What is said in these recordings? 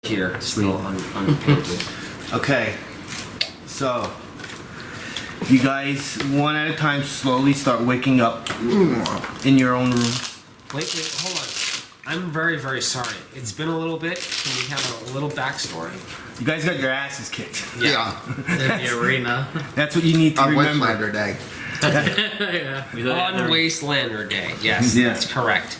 here, still unpainted. Okay, so you guys one at a time slowly start waking up in your own room. Wait, hold on. I'm very, very sorry. It's been a little bit. Can we have a little backstory? You guys got your asses kicked. Yeah. In the arena. That's what you need to On remember. Wastelander Day. Yeah. On Wastelander Day. Yes, Yeah. that's correct.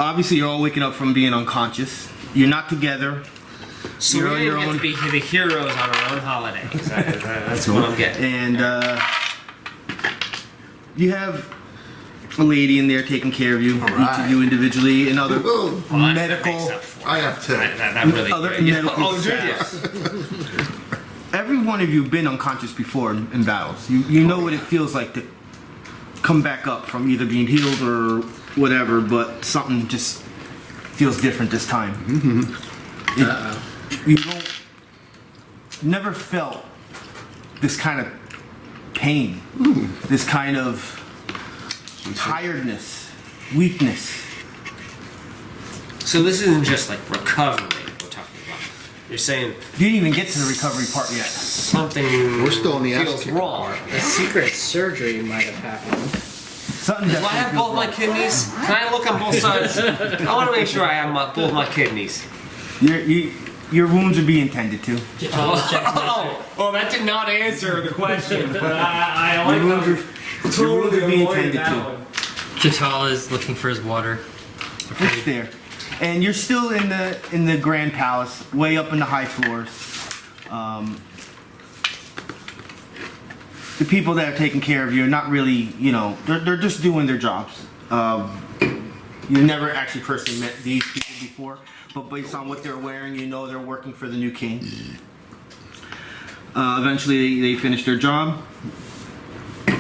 Obviously, you're all waking up from being unconscious. You're not together. So You're we on your didn't get own. to be the heroes on our own holidays. That's what I'm getting. And you have a lady in there taking care of you, each of you individually, and other Ooh, Well, that medical. makes up for it. I have two. That really. Other yeah. medical Oh, staff. Every one of you have been unconscious before in battles. You know what it feels like to come back up from either being healed or whatever, but something just feels different this time. You don't never felt this kind of pain, this kind of tiredness, weakness. So this isn't just like recovery we're talking about. You're saying You didn't even get to the recovery part yet. something We're still in the ass feels kicking wrong. A secret surgery might have happened. Something Do I have both my kidneys? Can I look on both sides? I want to make sure I have both my kidneys. Your wounds are being tended to. Oh, that did not answer the question. But I like Your wounds how your wounds are being tended that to. one. Chit'al is looking for his water. It's there, and you're still in the Grand Palace, way up in the high floors. The people that are taking care of you are not really, they're just doing their jobs. You never actually personally met these people before, but based on what they're wearing, you know they're working for the new king. Eventually, they finish their job.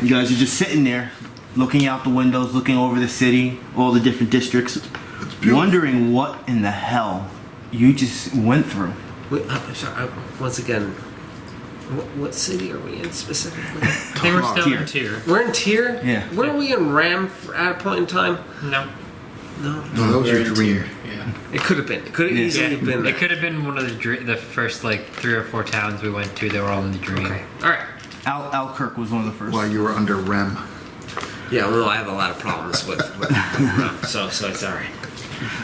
You guys are just sitting there, looking out the windows, looking over the city, all the different districts, wondering what in the hell you just went through. Wait, I'm sorry. Once again, what city are we in specifically? They were still Tyr. in tier. We're in Tyr? Yeah. Weren't we in Ram at a point in time? No. No. No, that was your dream. Yeah. It could have been. It could have Yeah. easily have been. It could have been one of the first like 3 or 4 towns we went to. They were all in the dream. Okay. All right. Alkirk was one of the first. While you were under REM. Yeah, well, I have a lot of problems with Ram, so it's all right.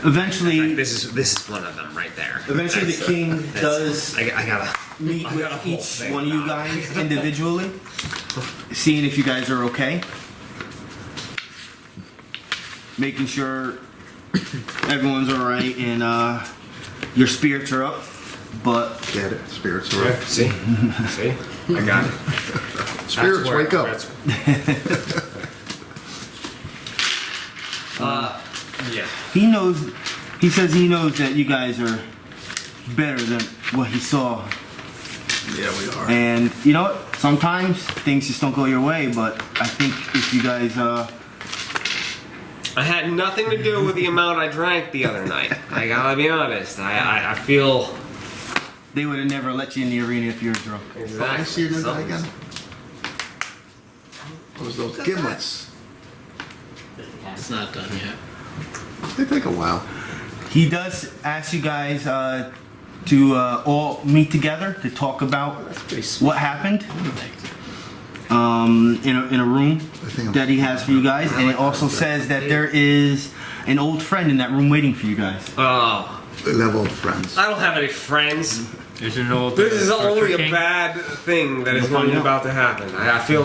Eventually, This is one of them right there. eventually the king does I gotta. meet I got a with whole each thing one of you about guys individually, seeing if you guys are okay, making sure everyone's all right and your spirits are up. But Get it? Spirits are up. See, I got it. Spirits, That's where- wake up. that's- yeah. he knows. He says he knows that you guys are better than what he saw. Yeah, we are. And you know what? Sometimes things just don't go your way. But I think if you guys I had nothing to do with the amount I drank the other night. I gotta be honest. I feel they would have never let you in the arena if you were drunk. Oh, I see you that again. Those gimlets. It's not done yet. They take a while. He does ask you guys to all meet together to talk about what happened in a room that he has for you guys, and it also says that there is an old friend in that room waiting for you guys. oh, They have old friends. I don't have any friends. There's an old. This is Sorcerer only a King. bad thing that is You'll find out. about to happen. I feel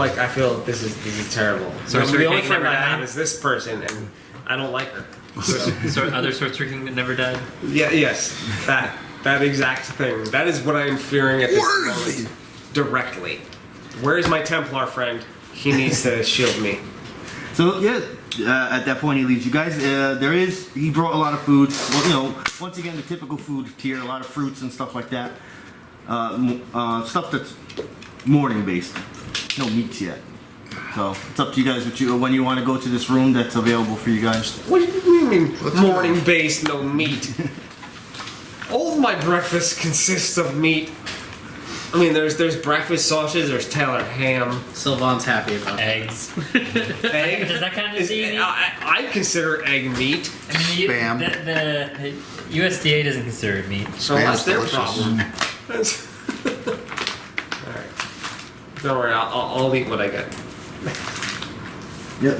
this is terrible. Sorcerer the only King friend never I have died? is this person, and I don't like her. Other Sorcerer King that never died. Yeah, yes, that exact thing. That is what I am fearing at this Where is moment. he? Directly. Where is my Templar friend? He needs to shield me. So yeah, at that point he leaves you guys. He brought a lot of food. Well, once again the typical food tier, a lot of fruits and stuff like that. Stuff that's morning based. No meats yet. So it's up to you guys when you want to go to this room that's available for you guys. What do you mean morning based, no meat? All of my breakfast consists of meat. I mean, there's breakfast sausages. There's Taylor ham, Sylvann's happy about that. Eggs. egg. Does that count as eating? I consider egg meat. I mean, Spam. The USDA doesn't consider it meat. So that's Spam's their delicious. problem. All right. Don't worry. I'll eat what I get.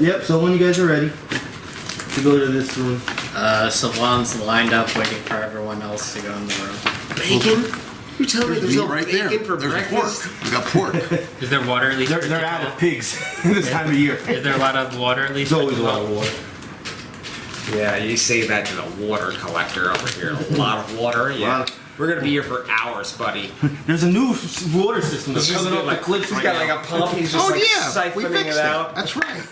Yep. So when you guys are ready to go to this room, Sylvann's lined up waiting for everyone else to go in the room. Bacon? You tell me there's Meat no right bacon there. for There's breakfast? pork. We got pork. Is there water at least? they're out of pigs this time of year. Is there a lot of water at least? There's always a lot of water. Yeah, you say that to the water collector over here. A lot of water. Yeah. Lot. We're gonna be here for hours, buddy. There's a new water system that's He's just coming up like, the cliffs he's right got now. like a pump. He's just Oh like yeah, we siphoning fixed it it. out. That's right.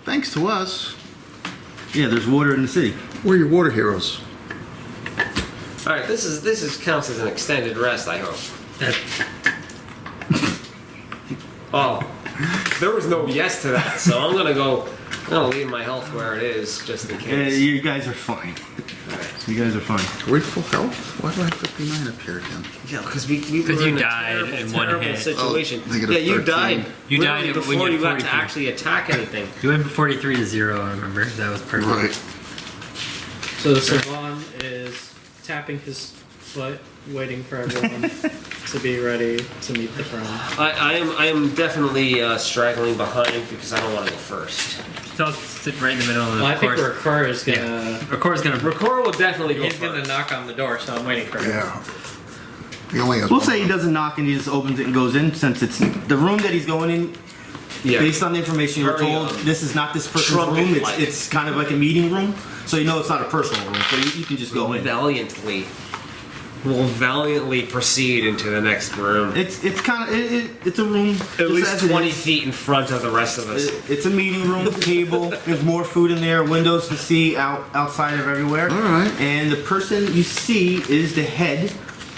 Thanks to us, Yeah, there's water in the city. we're your water heroes. All right, this is counts as an extended rest. I hope. Oh, there was no yes to that, so I'm gonna leave my health where it is just in case. You guys are fine. You guys are fine. Are we full health? Why do I have 59 up here again? Yeah, because we Because were you in a died terrible, in one terrible hit. situation. Oh, negative Yeah, you 13. died. You literally died when before you you had got to 42. actually attack anything. You went from 43 to 0, I remember. That was perfect. Right. So Sylvann is tapping his foot, waiting for everyone to be ready to meet the throne. I am definitely straggling behind because I don't want to go first. So I'll sit right in the middle of the Well, I think course. Rakura is gonna. Rakur's gonna. Rakura will definitely go He's first. gonna knock on the door, so I'm waiting for him. Yeah. He only has We'll one say he more. doesn't knock and he just opens it and goes in, since it's the room that he's going in. Yeah. Based on the information you were Very, told, this is not this person's room. trumpet-like. It's kind of like a meeting room, so you know it's not a personal room. So you can just go in. Will valiantly proceed into the next room. It's kind of it's a room. At just least as it 20 is. feet in front of the rest of us. It's a meeting room, table. There's more food in there. Windows to see outside of everywhere. All right. And the person you see is the head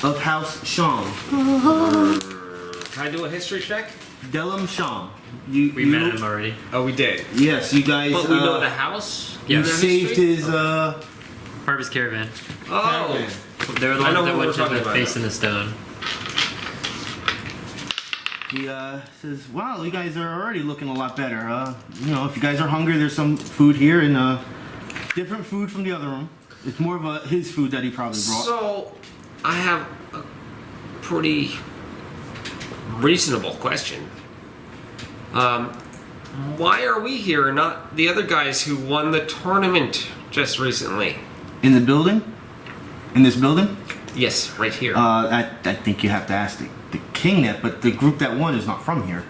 of House Shaman, Can I do a history check? Delam Shaman. We met him already. Oh, we did. Yes, you guys. But we know the house? You Yeah. saved his. Part of his caravan. Oh. They were the I know ones that who went we're to talking the about face now. in the stone. He says, "Wow, you guys are already looking a lot better. You know, if you guys are hungry, there's some food here and different food from the other room. It's more of his food that he probably brought." So, I have a pretty reasonable question. Why are we here and not the other guys who won the tournament just recently? In the building, in this building, Yes, right here. I think you have to ask the king that. But the group that won is not from here,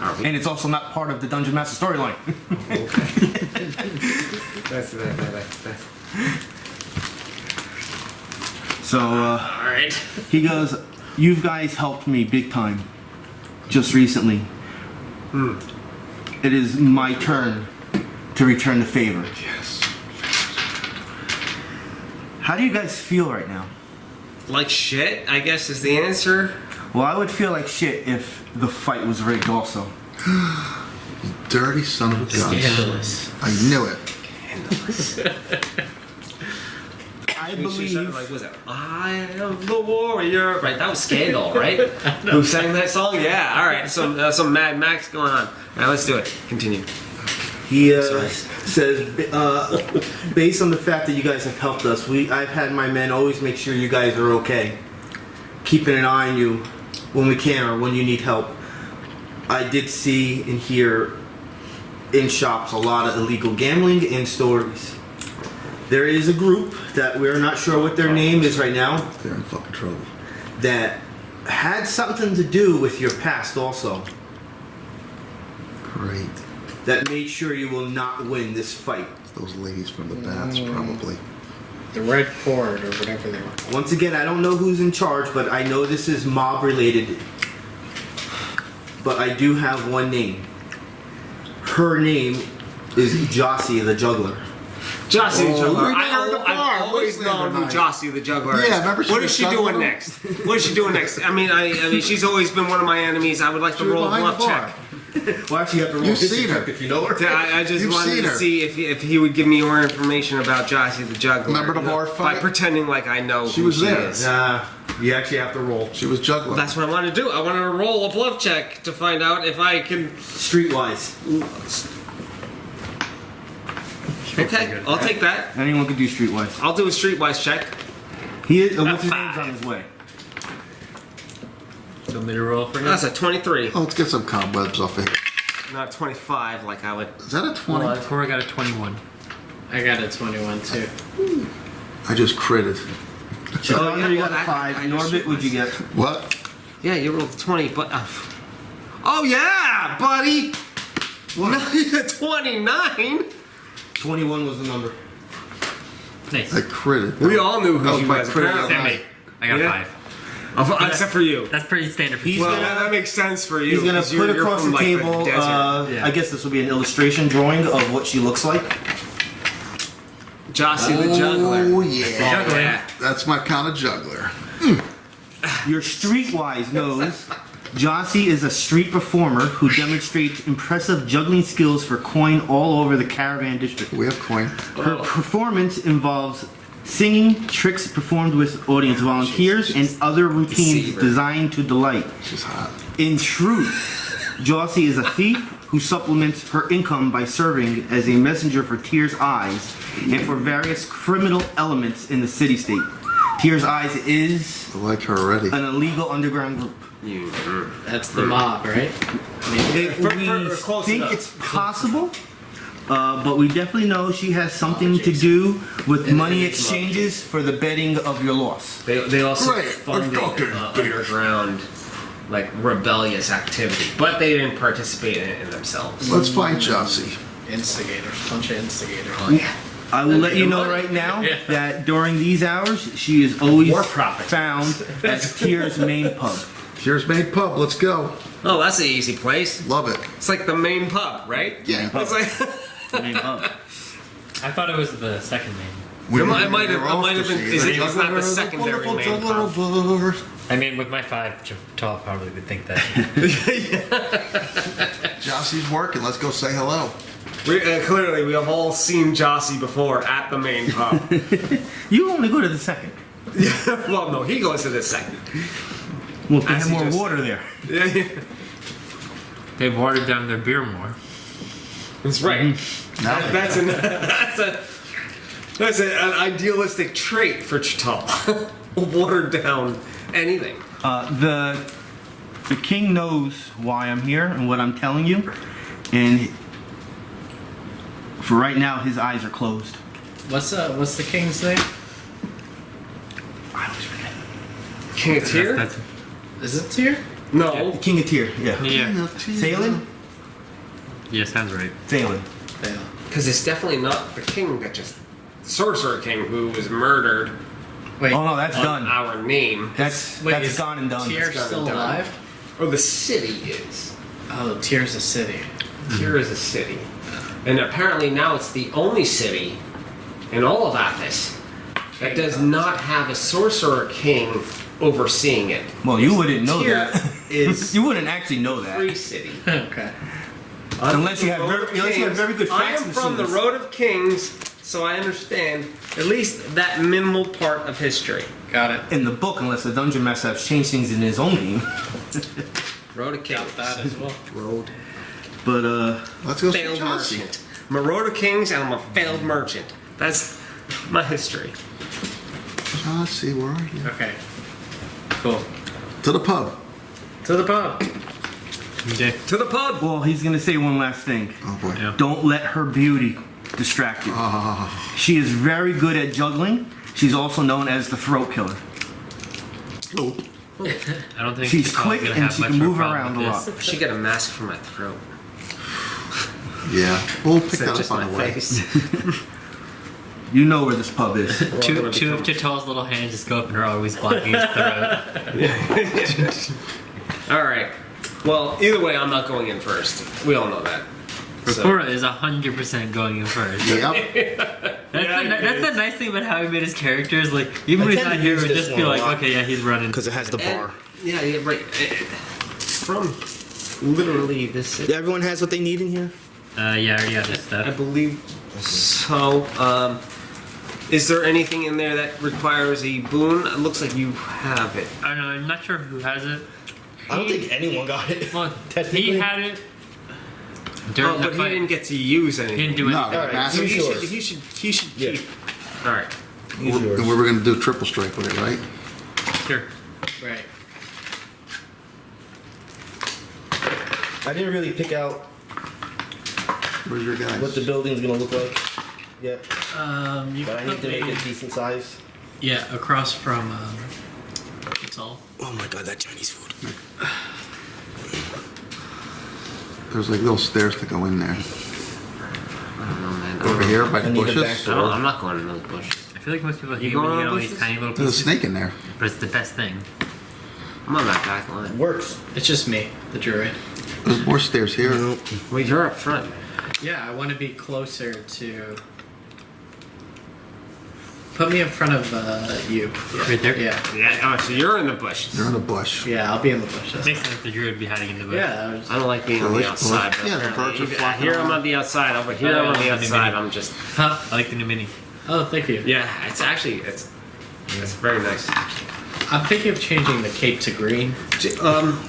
Are we? and it's also not part of the Dungeon Master storyline. That's. So Alright. he goes, "You guys helped me big time, just recently. It is my turn to return the favor." Yes. How do you guys feel right now? Like shit, I guess is the answer. Well, I would feel like shit if the fight was rigged also. Dirty son of a gun. Scandalous. I knew it. I She believe sounded like, was that I am the warrior? Right, that was Scandal, right? Who sang that song? Yeah, alright, some Mad Max going on. Alright, let's do it. Continue. he says, based on the fact that you guys have helped us, I've had my men always make sure you guys are okay, keeping an eye on you when we can or when you need help. I did see and hear in shops a lot of illegal gambling and stories. There is a group that we're not sure what their name is right now They're in fucking trouble. that had something to do with your past also, Great. that made sure you will not win this fight. Those ladies from the baths, probably. The red cord or whatever they were. Once again, I don't know who's in charge, but I know this is mob related. But I do have one name. Her name is Jossi the Juggler. Jossi the Oh, Juggler. we met her at the bar, I've always known who Wastelander night. Jossi the Juggler is. Yeah, remember she What was is she juggling doing them? next? What is she doing next? I mean, she's always been one of my enemies. I would like She to was roll a behind the bluff bar. check. Well, actually, you have to roll You've history seen her. check if you know her. I just You've wanted seen to her. see if he would give me more information about Jossi the Juggler. Remember the bar By fight? pretending like I know She who was she there. is. You actually have to roll. She was juggling. That's what I want to do. I want to roll a bluff check to find out if I can. Streetwise. Okay, I'll take that. Anyone can do streetwise. I'll do a streetwise check. He is. What's his Five. name's on his way? You want me to roll for you? That's a 23. Oh, let's get some cobwebs off of here. Not 25 like I would. Is that a 20? Well, Cora got a 21. I got a 21 too. I just critted. Chandler, yeah, you got well, a 5. I Norbit, what'd you get? What? Yeah, you rolled a 20, but. Oh, yeah, buddy! What? No, you got 29? 21 was the number. Nice. I critted. We all knew who That was you my guys crit. apparently. Same me. I got Yeah. 5. Except for you. That's pretty standard for He's you. Well, gonna- that makes sense for you. He's gonna 'cause put you're across from, the like, table. desert. Yeah. I guess this will be an illustration drawing of what she looks like. Jossi the Juggler. Oh, yeah. Juggler. Yeah. That's my kind of juggler. Your streetwise knows Jossi is a street performer who demonstrates impressive juggling skills for coin all over the caravan district. We have coin. Her performance involves singing, tricks performed with audience volunteers, and other routines Deceiver. designed to delight. She's hot. In truth, Jossi is a thief who supplements her income by serving as a messenger for Tyr's Eyes and for various criminal elements in the city-state. Tyr's Eyes is I like her already. an illegal underground group. That's the mob, right? We close think enough. it's possible, but we definitely know she has something to do with money exchanges for the betting of your loss. They also Great. funded Let's go. underground, like, rebellious activity, but they didn't participate in it themselves. Let's find Jossi. Instigators. Bunch of instigators. Oh, yeah. I will let you know right now that during these hours, she is always More profit. found at Tyr's main pub. Here's main pub. Let's go. Oh, that's an easy place. Love it. It's like the main pub, right? Yeah. It's like, Main pub. I thought it was the second name. It might have been. It's not the secondary main pub. I mean, with my 5, Chit'al probably would think that. Jossi's working. Let's go say hello. Clearly, we have all seen Jossi before at the main pub. You only go to the second. Well, no, he goes to the second. Well, they As have he more just- water there. Yeah, They've watered down their beer more. that's right. Now That's an idealistic trait for Chit'al. Watered down anything. The king knows why I'm here and what I'm telling you, and for right now, his eyes are closed. What's the king's name? I always forget. King of Tyr? That's, Is it Tyr? No. The king of Tyr, yeah. yeah. Sylvann? Yeah, sounds right. Sylvann. Fail. Because it's definitely not the king that just. Sorcerer King who was murdered Wait. Oh no, that's on done. our name. That's Wait, that's is gone and done. Tyr It's gone still and done. alive? Or the city is. Oh, Tyr's a city. Tyr is a city. And apparently now it's the only city in all of Athos that does not have a Sorcerer King overseeing it. Well, you wouldn't know Tyr that. is You wouldn't actually know that. free city. Okay. Unless you have The Road very- of unless you have Kings. very good I fax am from the machines. Road of Kings, so I understand at least that minimal part of history. Got it. In the book, unless the dungeon master has changed things in his own game. Road of Kings. Got that as well. Road. But Let's go see Failed Jossi. merchant. I'm a Road of Kings and I'm a failed merchant. That's my history. Jossi, where are you? Okay. Cool. To the pub. To the pub. Okay. To the pub. well, he's gonna say one last thing. Oh boy. Yeah. Don't let her beauty distract you. She is very good at juggling. She's also known as the throat killer. Nope. I don't think She's Chit'al's quick gonna and have she much can of a move problem around with a this. lot. I should get a mask for my throat. Yeah. We'll pick Instead of that just up on my the way. face. You know where this pub is. Two of Chit'al's little hands just go up and are always blocking his throat. Alright. Well, either way, I'm not going in first. We all know that. So- Rakura is 100% going in first. Yep. That's the nice thing about how he made his characters. Like, even when he's tend not to here, use we this just one be a like, lot. okay, yeah, he's running. Because it has the And- bar. yeah, right. From literally this city. Everyone has what they need in here? Yeah, I already got this I stuff. believe so. Is there anything in there that requires a boon? It looks like you have it. I don't know. I'm not sure who has it. I don't think anyone got it. Well, Technically. he had it. During Oh, the but he fight. didn't get to use He anything. didn't do No, anything. Alright, massive. use yours. He should Yeah. keep. All right. Use yours. And we were going to do triple strike with it, right? Sure. Right. I didn't really pick out Where's your guys? what the building's gonna look like yet, You but I can need put to make maybe, it decent size. yeah, across from Chit'al. Oh my god, that Chinese food. There's like little stairs to go in there. I don't know, man. Over here by the I need a bushes. back- I'm not going in those bushes. I feel like most people You hate when going you get on all these bushes? tiny little There's a pieces, snake in there. but it's the best thing. I'm on that back line. Works. It's just me, the druid. There's more stairs here. Well, you're up front. Yeah, I want to be closer to. Put me in front of you. Yeah. Right there? Yeah. Yeah. Oh, so you're in the bushes. They're in a bush. Yeah, I'll be in the bushes. Makes sense the druid would be hiding in the bush. Yeah. I was- I don't like being So on the let's- outside. But yeah, the apparently birds are even- flocking here I'm around. on the outside. Over here I'm on the outside. I'm just. Huh? I like the new mini. Oh, thank you. Yeah. It's actually it's very nice. I'm thinking of changing the cape to green.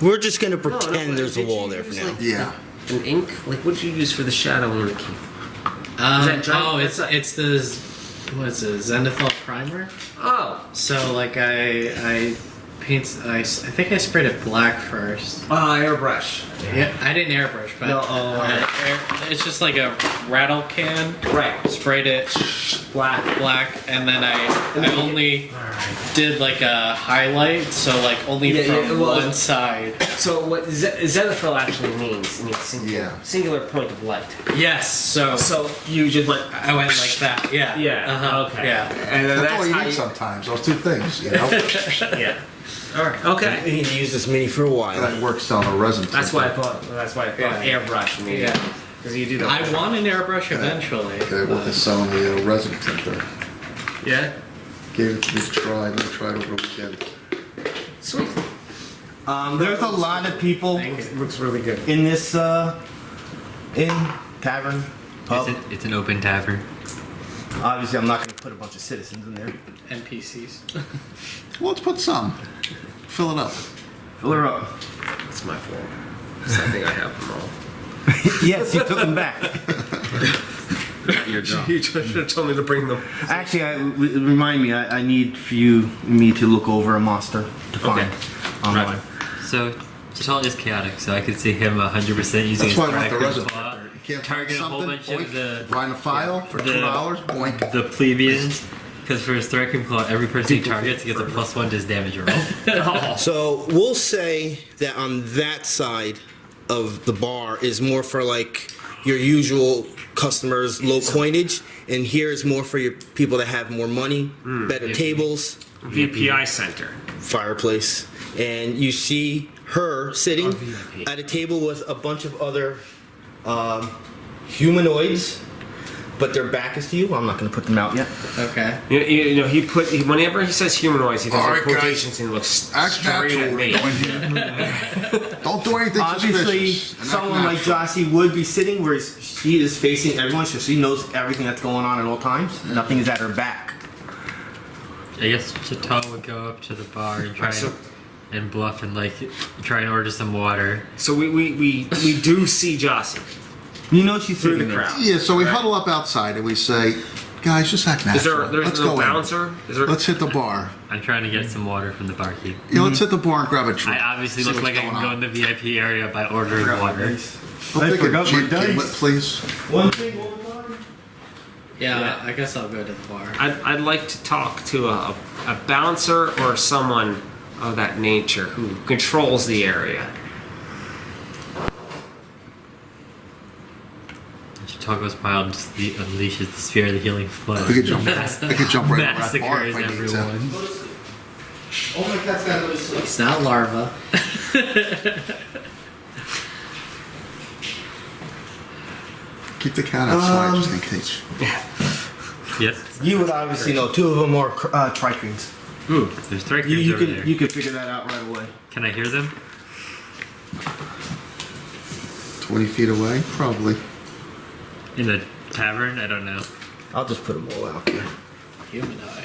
We're just gonna no, pretend but there's a did wall you there for use, now. like, Yeah. An ink? Like what did you use for the shadow in the keep? that giant- Oh, what's that? it's the what is it? Zenithal primer. Oh. So like I think I sprayed it black first. Airbrush. Yeah, I didn't airbrush, but No, oh, it's just like a rattle can. Right. Sprayed it Black. black, and then I only did like a highlight, so like only Yeah, yeah, from well, one side. So what zenithal actually means? It means singular point of light. Yes, so So you just went. I went like that. Yeah. Yeah. Uh-huh. Okay. Yeah. And then That's all you how need sometimes. Those two things, you know. Yeah. All right. I Okay. need to use this mini for a while. That works selling a resin. That's why I thought. That's why I thought Yeah. airbrush. Maybe. Yeah. Because you do that. I want an airbrush eventually. Okay, work is selling the resin tinter. Yeah. Gave it to me to try. Let me try it over the weekend. Sweet. There's a lot of people It looks really good. in this inn, tavern, pub. It's an open tavern. Obviously, I'm not gonna put a bunch of citizens in there. NPCs. Well, let's put some. Fill it up. Fill her up. It's my fault. 'Cause I think I have them all. Yes, you took them back. Your job. You should have told me to bring them. Actually, remind me. I need for me to look over a monster to find Okay. online. Right. So Chit'al is chaotic, so I could see him 100% using That's his why I want the Thri-Kreen resin claw, tinter. You can't find target a whole something, bunch of boink, find a file for the- $2, boink. the plebeians. Because for his Thri-Kreen claw, every person he targets gets a +1 to his damage roll. So we'll say that on that side of the bar is more for like your usual customers, low coinage, and here is more for your people that have more money, better tables, VPI center. fireplace, and you see her sitting VIP. at a table with a bunch of other humanoids, but their back is to you. I'm not going to put them out yet. Okay. You know, whenever he says humanoids, he does All the right, guys. quotations and looks Act straight at natural. me. Go in here. Don't do anything Obviously, suspicious. and act someone like natural. Jossi would be sitting where she is facing everyone, so she knows everything that's going on at all times. Nothing is at her back. I guess Chit'al would go up to the bar and try and bluff and like try and order some water. So we do see Jossi You know she's through sitting the there. crowd. Yeah, so we huddle up outside and we say, guys, just act natural. There's Let's no go in. bouncer? Is there? Let's hit the bar. I'm trying to get some water from the barkeep. Yeah, let's hit the bar and grab a drink. I obviously See look what's like I can going go on. in the VIP area by ordering water. I'll I take forgot a my gin dice. gimlet, please. One thing all the time. Yeah, I guess I'll go to the bar. I'd like to talk to a bouncer or someone of that nature who controls the area. Chit'al goes wild and just unleashes the spear of the healing flood. I could jump right over that bar Massacres if I need to. everyone. Oh my cat's gotta go to sleep. It's not larva. Keep the cat outside just in case. Yes. You would obviously know. Two of them are Thri-Kreens. Ooh, there's Thri-Kreens You over can there. you can figure that out right away. Can I hear them? 20 feet away, probably. In the tavern? I don't know. I'll just put them all out there. Humanoid.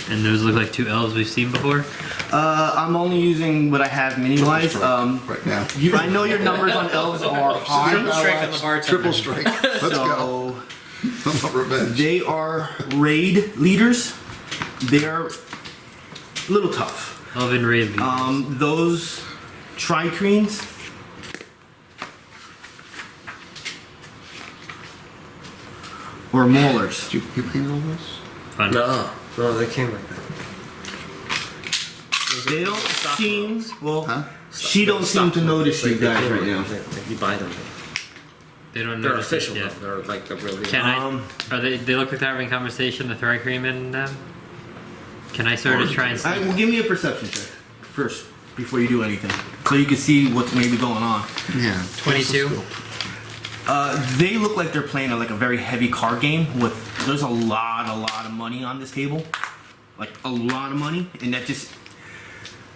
And those look like two elves we've seen before. I'm only using what I have mini-wise. Right now. I know your numbers on elves are high. Strike on the bartender. Triple strike. Let's go. So Revenge. they are raid leaders. They are a little tough. Elven raid leaders. Those Thri-Kreens. Or maulers. You painted all this? Fun. No, they came like that. They don't seem well. Huh? She don't seem to notice you guys right now. You buy them. They don't They're notice official. it yet. They're like the real deal. Can Are they look like they're having a conversation, the Thri-Kreen and them? Can I sort of try and All right, well, give me a perception check first before you do anything, so you can see what's maybe going on. Yeah. 22? They look like they're playing like a very heavy card game with. There's a lot of money on this table, like a lot of money, and that just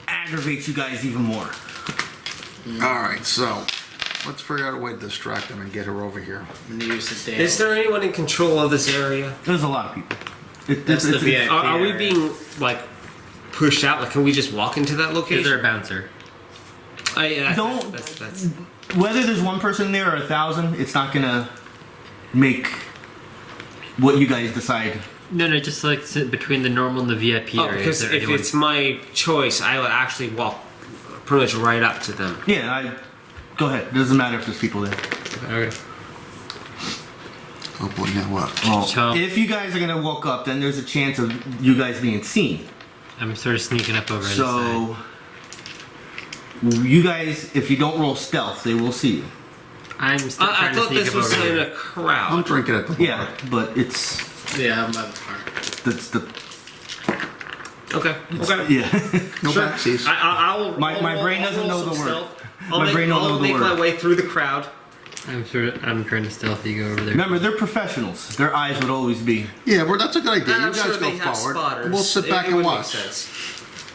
aggravates you guys even more. All right, so let's figure out a way to distract them and get her over here. And use the damn. Is there anyone in control of this area? There's a lot of people. That's the VIP. Are we area. being like pushed out? Like, can we just walk into that Is location? there a bouncer? Don't. Whether there's one person there or 1,000, it's not gonna make what you guys decide. No, just like sit between the normal and the VIP Oh, area. because Is there if anyone- it's my choice, I would actually walk pretty much right up to them. Yeah, go ahead. It doesn't matter if there's people there. Okay. Oh boy, now what? Well, So- if you guys are gonna walk up, then there's a chance of you guys being seen. I'm sort of sneaking up over So, you guys, if you don't roll stealth, they will see you. I'm still I trying to thought sneak this up was over in here. a crowd. I'm drinking at the bar. Yeah, but it's Yeah, I'm by the park. that's the Okay. yeah. No Sure. backsies. I'll My I'll- brain I'll doesn't roll know the some word. stealth. My brain don't know I'll the make word. my way through the crowd. I'm trying to stealthy go over there. Remember, they're professionals. Their eyes would always be. Yeah, well, that's a good idea. And You I'm guys sure go they have forward. spotters. And we'll sit back It and would make watch. sense.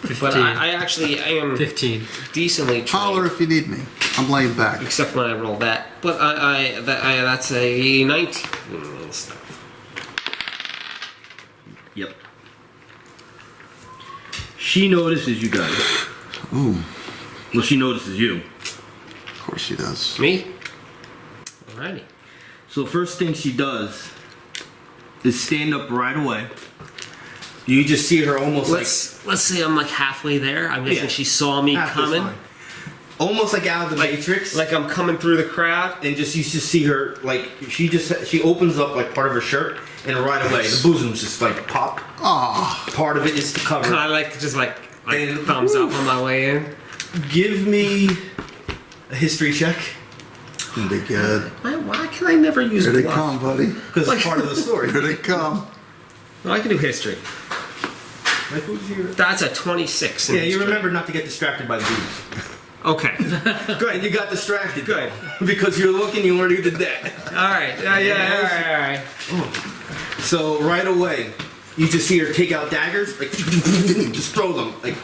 15. But I am 15. decently trained. Holler if you need me. I'm laying back. Except when I roll that. But that's a 19. Yep. She notices you guys. Ooh, Well, she notices you. of course she does. Me? Alrighty. So first thing she does is stand up right away. You just see her almost Let's say I'm like halfway there. I'm guessing Yeah. she saw me like coming. almost like out of the Matrix. Like I'm coming through the crowd. And just you just see her like she opens up like part of her shirt and right away the bosoms just like pop. Ah, Part of it is the Can cover. I just like And- thumbs up on my way in? Give me a history check gonna be good. Why can I never use Here they bluff? come, buddy. because it's part of the story. Here they come. Well, I can do history. Like, who's your- That's a 26. in Yeah, you history. remember not to get distracted by the boobs. Okay. Good, you got distracted. Good. Because you're looking, you already did that. All right. Yeah. All right. So right away, you just see her take out daggers, like just throw them, like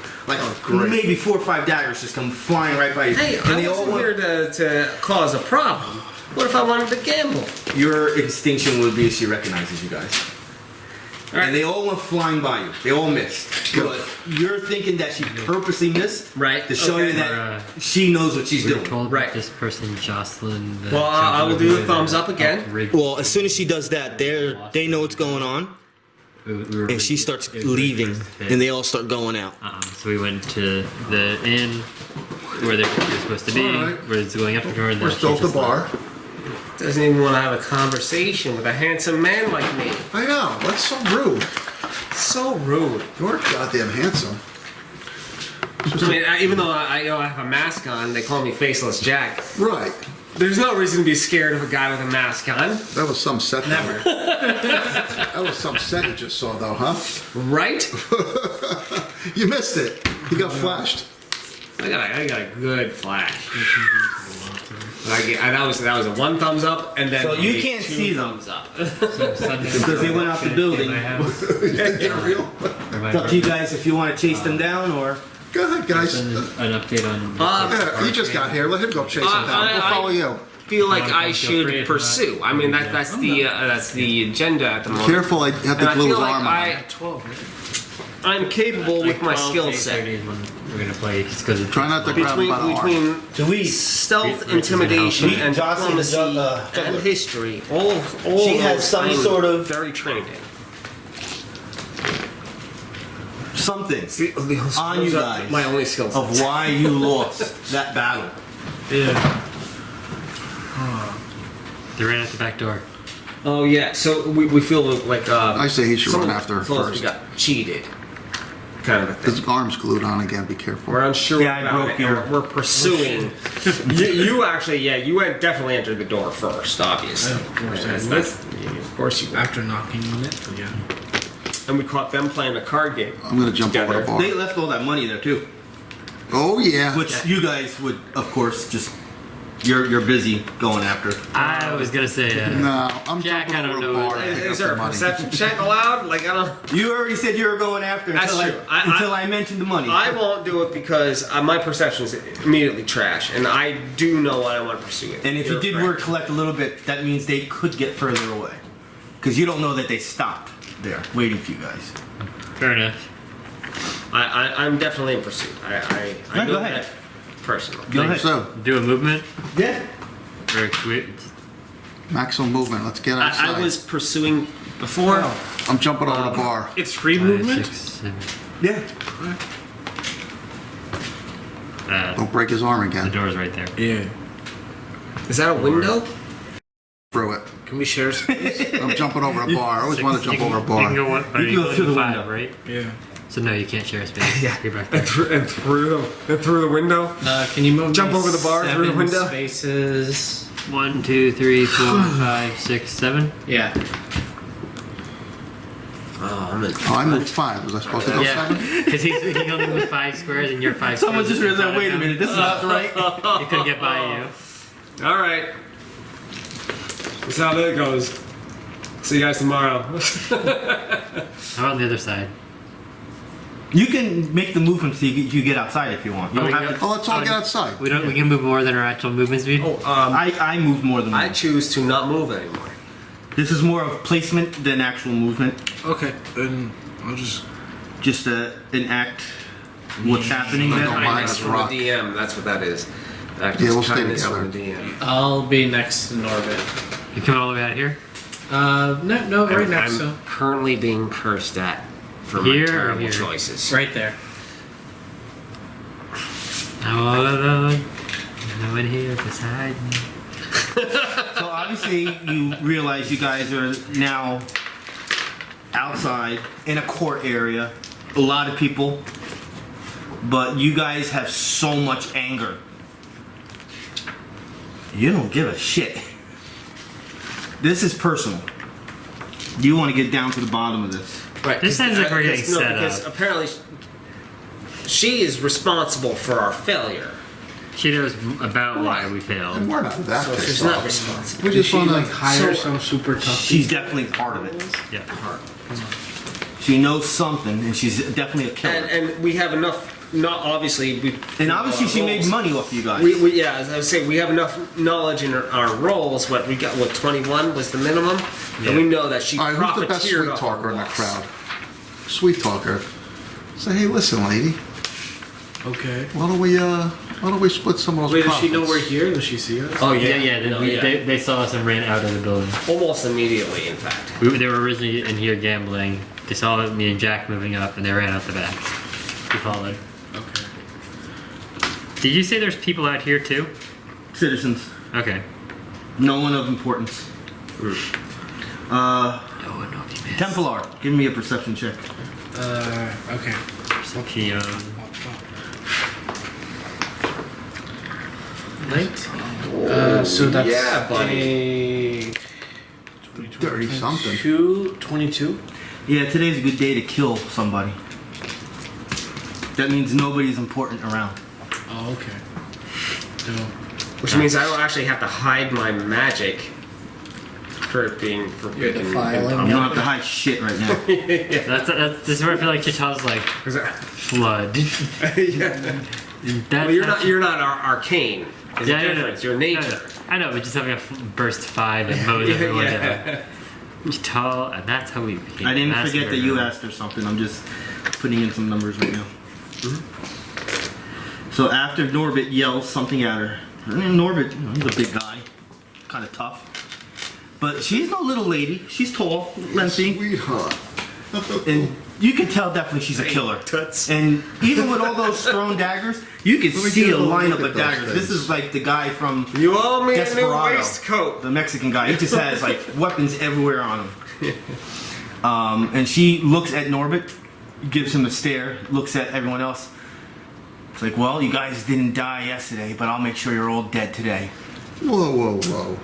great. maybe 4 or 5 daggers just come flying right by you. Hey, and they I all wasn't here to cause a problem. What if I wanted to gamble? Your instinction would be she recognizes you guys. All right. And they all went flying by you. They all missed. Good. But you're thinking that she purposely missed, Right. To show Okay. you that she knows what she's We were doing. told Right. this person, Jocelyn. The Well, I will do the juggler, thumbs up again. rigged- Well, as soon as she does that, they know what's going on, we were and she rigged- starts it was rigged leaving, for us. and they all start going out. So we went to the inn where they were supposed to be. All right. We're going up the door. And We're then still she at the just bar. Doesn't even want to have a conversation with a handsome man like me. I know. That's so rude. So rude. You're goddamn handsome. I mean, even though I have a mask on, they call me Faceless Jack. Right. There's no reason to be scared of a guy with a mask on, That was some set. Never. That was some set you just saw, though, huh? right? You missed it. He got flashed. I got a good flash. That was a 1 thumbs up, and then So you a can't 2 see them. thumbs up. Because they went out the building. Get real. It's up to you guys if you want to chase them down or. Go ahead, guys. An update on. Yeah, you just got here. Let him go chase him down. We'll follow you. feel like Feel I free should if pursue. not. I mean, that's the agenda at the moment. Careful, I have And to I glue feel his like arm on. 12, right? I'm capable with my 12 skill to set. 8:30 is when we're gonna play because Try not to grab him by the arm. Between Do we? stealth, Reach is in intimidation, house. and Jossi and diplomacy Juggler. and history, all She of has those some I'm sort of- very trained in. Something See, those on you are guys my only skill of sets. why you lost that battle. Yeah. they ran out the back door. Oh yeah, so we feel like I say he should run someone after her feels first. We got cheated, kind of a thing. His arm's glued on again, be careful. We're unsure Yeah, I about broke it. your- And we're pursuing. you actually, yeah, you definitely entered the door first, obviously. Of course I would. Of course you would. After knocking on it, yeah. And we caught them playing a card game. I'm gonna jump over the Together. bar. They left all that money there too, Oh yeah. which you guys would, of course, just you're busy going after. I was gonna say No, I'm Jack, jumping I don't over the know. bar and pick Is up there the a money. perception check allowed? Like I don't. You already said you were going after That's until true. until I mentioned the money. I won't do it because my perception is immediately trash, and I do know what I want to pursue. And if you You're did correct. work collect a little bit, that means they could get further away. Because you don't know that they stopped there waiting for you guys. fair enough. I'm definitely in pursuit. I No, know go ahead. that personally. Go ahead. So, Do a movement Yeah. or quit. maximum movement. Let's get outside. I was pursuing before. I'm jumping over the bar. It's free 5, movement. 6, 7. Yeah. Don't break his arm The again. door's right there. Yeah. Is that a window? Through it. Can we share space? I'm jumping over a bar. I always want to jump over a You can go bar. one, or You you go can through go the 5, window. right? Yeah. So no, you can't share space. Yeah. You're back there. And through the window. Can you move Jump me over the bar through the 7 window? spaces? 1, 2, 3, 4, 5, 6, 7. Yeah. Oh, I'm in. Oh, I moved 5. Was I supposed to go Yeah, 7? because he only moved 5 squares and you're 5 Someone squares. just in front realized, of wait a him. minute, this is not right. He couldn't get by you. All right. That's how that goes. See you guys tomorrow. How about on the other side? You can make the movement so you get outside if you want. You Oh, don't we have go- to, Oh, let's all get outside. We can move more than our actual movement speed. I move more than I one. choose to not move anymore. This is more of placement than actual movement. Okay, then I'll just. Just an act. What's happening Don't there? mind Kindness us, from rock. the DM. That's what that is. Yeah, we'll stay Kindness together. from the DM. I'll be next to Norbit. You coming all the way out here? No, right next I'm to him. currently being cursed at for Here my or terrible here? choices. Right there. Oh, no one here beside me. So obviously you realize you guys are now outside in a court area. A lot of people. But you guys have so much anger. You don't give a shit. This is personal. You want to get down to the bottom of this. Right. This sounds like we're getting set because up. apparently she is responsible for our failure. She knows about why we And failed. we're not that So she's pissed not off. responsible. We just want to hire some super tough. She's definitely part of it. Yeah. She knows something, and she's definitely a killer. And we have enough. Not obviously. And obviously she made money off you guys. We yeah, as I was saying, we have enough knowledge in our roles. What we got? What 21 was the minimum, and we know that she All right, who's the best profiteered sweet off talker our in the loss. crowd? Sweet talker. Say, hey, listen, lady. Okay. Why don't we split some of those Wait, does profits? she know we're here? Does she see us? Oh Yeah, yeah, yeah. No, They saw us and ran out of the building. almost immediately. In fact, They were originally in here gambling. They saw me and Jack moving up, and they ran out the back. We followed. Okay. Did you say there's people out here too? Citizens. Okay. No one of importance. No one will be missed. Templar, give me a perception check. Okay. Perception. 19. So that's yeah, buddy. a 30 something. 22. Yeah, today's a good day to kill somebody. That means nobody's important around. Oh, okay. No. Which means I don't actually have to hide my magic for it being forbidden. defiling. You don't have to hide shit right now. This is where I feel like Chit'al's like Is that- flood. yeah. That's Well, you're not arcane. There's a difference. Your nature. I know, but just having a burst 5 and mows everyone down. Chit'al, and that's how we became. I didn't massive forget that you murderer. asked or something. I'm just putting in some numbers right now. So after Norbit yells something at her, and Norbit, he's a big guy, kind of tough. But she's no little lady. She's tall, lengthy, Sweetheart. and you can tell definitely she's a killer. Toots. And even with all those thrown daggers, you can Let me see get a a little lineup look at of those daggers. This things. is like the guy from You owe me a new Desperado. waistcoat. the Mexican guy. He just has like weapons everywhere on him. And she looks at Norbit, gives him a stare, looks at everyone else. It's like, well, you guys didn't die yesterday, but I'll make sure you're all dead today. Whoa, whoa, whoa.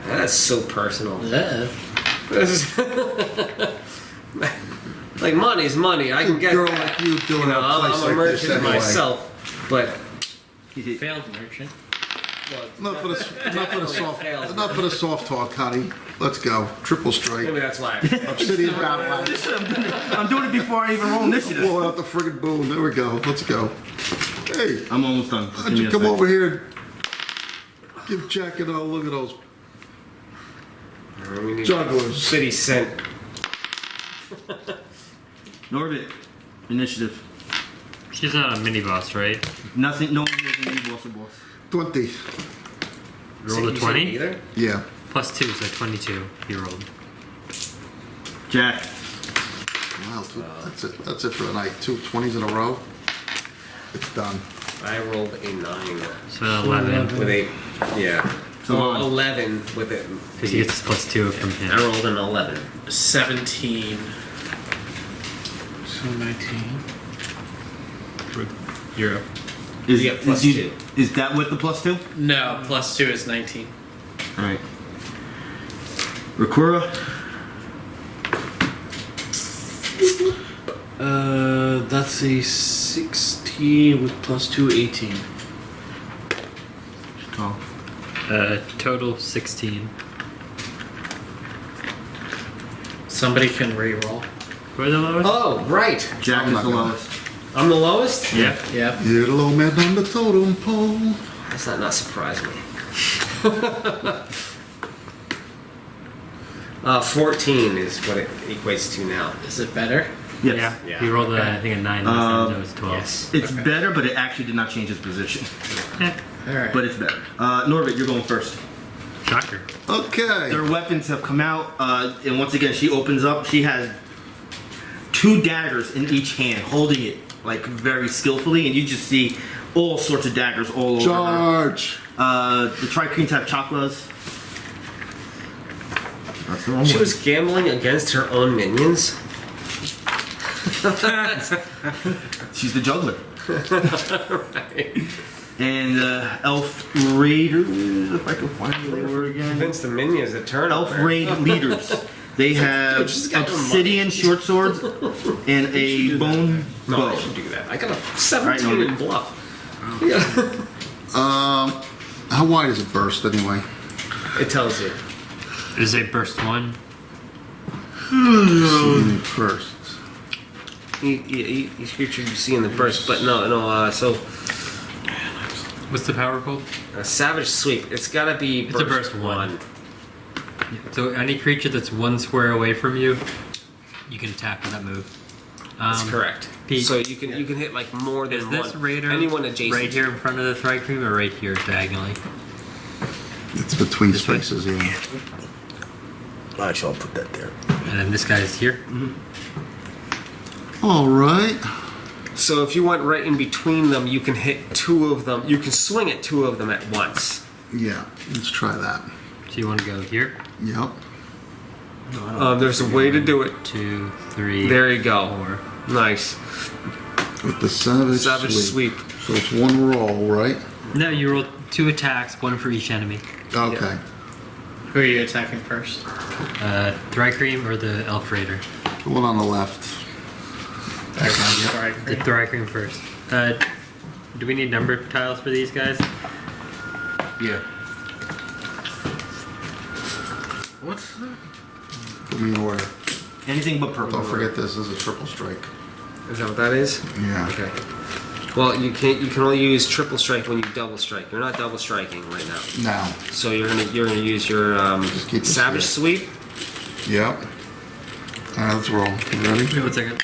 That's so personal. Yeah. This is- like money's money. I can get Girl that. like you doing a I'm place a like merchant this anyway. myself, but Failed merchant. Enough for the Definitely soft. fails. Enough for the soft talk, honey. Let's go. Triple strike. maybe that's why. Obsidian battle axe. I'm doing it before I even roll initiative. Blow out the friggin' boom. There we go. Let's go. Hey, I'm almost done. why don't you come over here and give Jack and look at those We need jugglers. city scent. Norbit, initiative. She's not a mini boss, right? Nothing. No one is a new boss or boss. 20. Roll a You said 20. Either? Yeah. Plus 2, so 22. He rolled. Jack. Wow. That's it. That's it for the night. 2 20s in a row. It's done. I rolled a 9 So 11. with a yeah. So Well, on. 11 with it. Because he gets plus 2 from him. I rolled an 11. 17. So 19. You're up. Is, You get plus is, 2. Is that with the plus 2? No, plus 2 is 19. Alright. Rakura. That's a 16 with plus 2, 18. Oh. Total 16. Somebody can re-roll. Where's the lowest? Oh, right. Jack I'm is not the gonna- lowest. I'm the lowest? Yeah. Yep. You're the low man on the totem pole. Does that not surprise me? 14 is what it equates to now. Is it better? Yes. Yeah. He rolled, I think, a 9 last time, so it was 12. Yes. It's Okay. better, but it actually did not change his position. Alright. But it's better. Norbit, you're going first. Shocker. Okay. Their weapons have come out, and once again, she opens up. She has 2 daggers in each hand, holding it like very skillfully, and you just see all sorts of daggers all over her. Charge. The Thri-Kreens have chakras. That's the wrong She one. was gambling against her own minions. She's the juggler. Right. And elf raiders, if I can find where they were again. Convince the minions to turn Elf over. raid leaders. They have she's got her obsidian short swords and a bone No, bow. I should do that. I got a 17 Alright, in bluff. Yeah. How wide is it burst anyway? It tells you. Is it burst 1? First. Each creature you see in the burst, but no. So What's the power called? a savage sweep. It's got to be. It's a burst 1. So any creature that's 1 square away from you, you can attack with that move. That's correct. Pete, So you can hit like more than Is one. this raider Anyone adjacent. right here in front of the Thri-Kreen or right here diagonally? It's between This way? spaces, yeah. Actually, I'll put that there. And then this guy's here. All right. So if you went right in between them, you can hit 2 of them. You can swing at 2 of them at once. Yeah. Let's try that. So you want to go here? Yep. There's a way to do it. 2, 3. There you go. 4. Nice. With the savage, Savage sweep. So it's 1 roll, right? No, you roll 2 attacks, 1 for each enemy. Okay. Who are you attacking first? Thri-Kreen or the Elf Raider? The one on the left. Sorry. The Thri-Kreen first. Do we need number tiles for these guys? Yeah. What's that? Put me in order. Anything but purple. Don't forget this is a triple strike. Is that what that is? Yeah. Okay. Well, you can't. You can only use triple strike when you double strike. You're not double striking right now. No. So you're gonna use your keep this savage here. sweep. Yep. Alright, let's roll. You ready? Wait 1 second.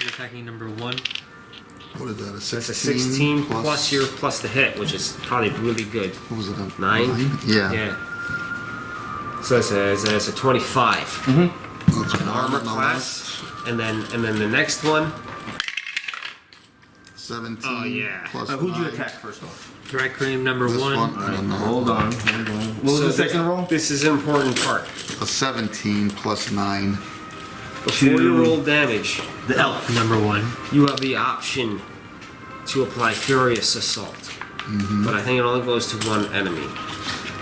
You're attacking number 1. What is that, a 16? That's a 16 plus your plus the hit, which is probably really good. What was it, a 9? Yeah. Yeah. So it's a 25. Mm-hmm. That's An armor class, and then the next one. 17 Oh, yeah. plus Who'd you 9. attack first off? Thri-Kreen number This 1. one, I don't know. Hold on. What was So the second roll? This is an important part. A 17 plus 9. Before you roll damage, The elf. Number 1. you have the option to apply Furious Assault. But I think it only goes to one enemy.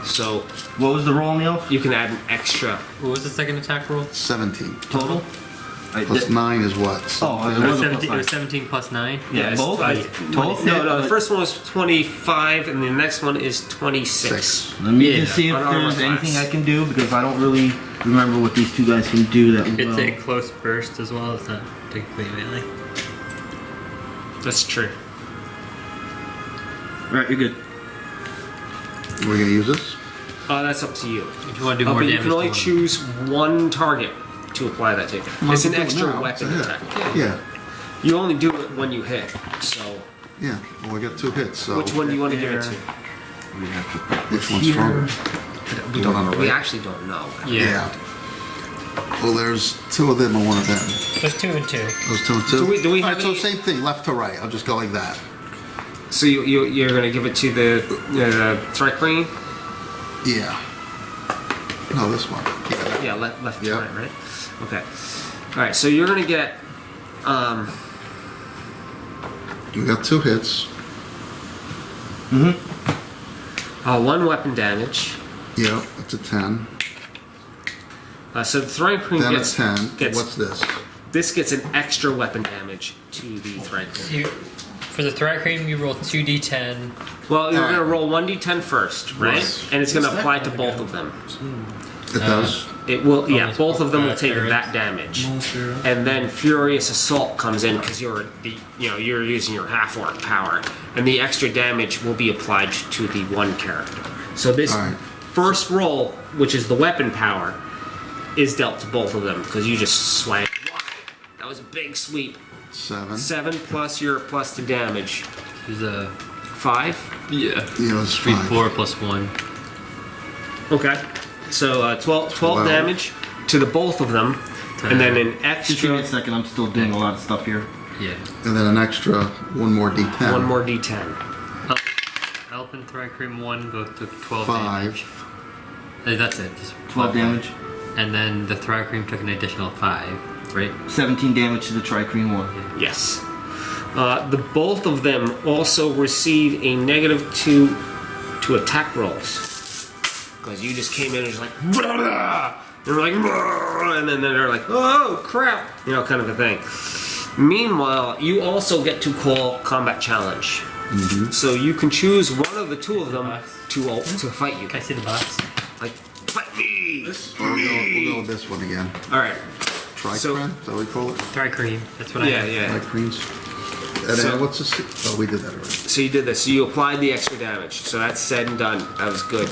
So What was the roll on the elf? you can add an extra. What was the second attack roll? 17. Total? Plus 9 is what? Oh, It it was was a 17, it plus was 17 plus 9. Yeah, it's both? both? No, the first one was 25, and the next one is 26. 6. Let me Yeah, just see if on armor there's class. anything I can do because I don't really remember what these two guys can do that It's well. a close burst as well. It's not technically melee. That's true. Right, you're good. We're gonna use this? That's up to you. If you want to do more But you damage, can only to one. choose one target to apply that to. It's an extra weapon attack. Yeah. You only do it when you hit. So, Yeah. Well, we got 2 hits, so. which one do you want to give it to? We have to put Which this one's here. stronger? We The one on the We right? actually don't know. Yeah. Well, there's 2 of them and 1 of them. There's 2 and 2. Those 2 and 2? Do we Alright, have so any- same thing, left to right. I'll just go like that. So you're gonna give it to the Thri-Kreen? Yeah. No, this one. Yeah. Yeah, left to Yeah. right? Okay. All right. So you're gonna get. We got 2 hits. One weapon damage. Yeah, that's a 10. So the Thri-Kreen Then a gets 10. gets What's this? this gets an extra weapon damage to the Thri-Kreen. For the Thri-Kreen, you roll 2d10. Well, you're Alright. gonna roll 1d10 first, right? Yes. And it's gonna apply to both of them. It does? It will, yeah. Almost Both of them will both take turrets. that damage, and then Furious Assault comes in because you're using your Half-Orc power, and the extra damage will be applied to the one character. So this Alright. first roll, which is the weapon power, is dealt to both of them because you just swang. Wow, that was a big sweep. 7. 7 plus your plus the damage. There's a 5. yeah. Yeah, it's Speed 5. 4 plus 1. Okay. So 12 Wow. damage to the both of them, and then an Just give me a extra second, I'm still doing a lot of stuff here. Yeah. And then an extra 1 more D10. one more d10. Elf and Thri-Kreen 1 both took 12 5. damage. That's it. Just 12 damage. And then the Thri-Kreen took an additional 5, right? 17 damage to the Thri-Kreen one. Yes. The both of them also receive a -2 to attack rolls. Because you just came in and just like, blah, blah. They're like, blah, and then they're like, oh crap, kind of a thing. Meanwhile, you also get to call combat challenge. So you can choose one of the 2 of them to fight you. Can I see the box? Like, fight me! We'll go with this one again. All right. Tri-Kreen? So- Is that what we call it? Thri-Kreen. That's what I Yeah, have. yeah. Tri-Kreens? And So- then what's this? Oh, we did that already. So you did this. So you applied the extra damage. So that's said and done. That was good.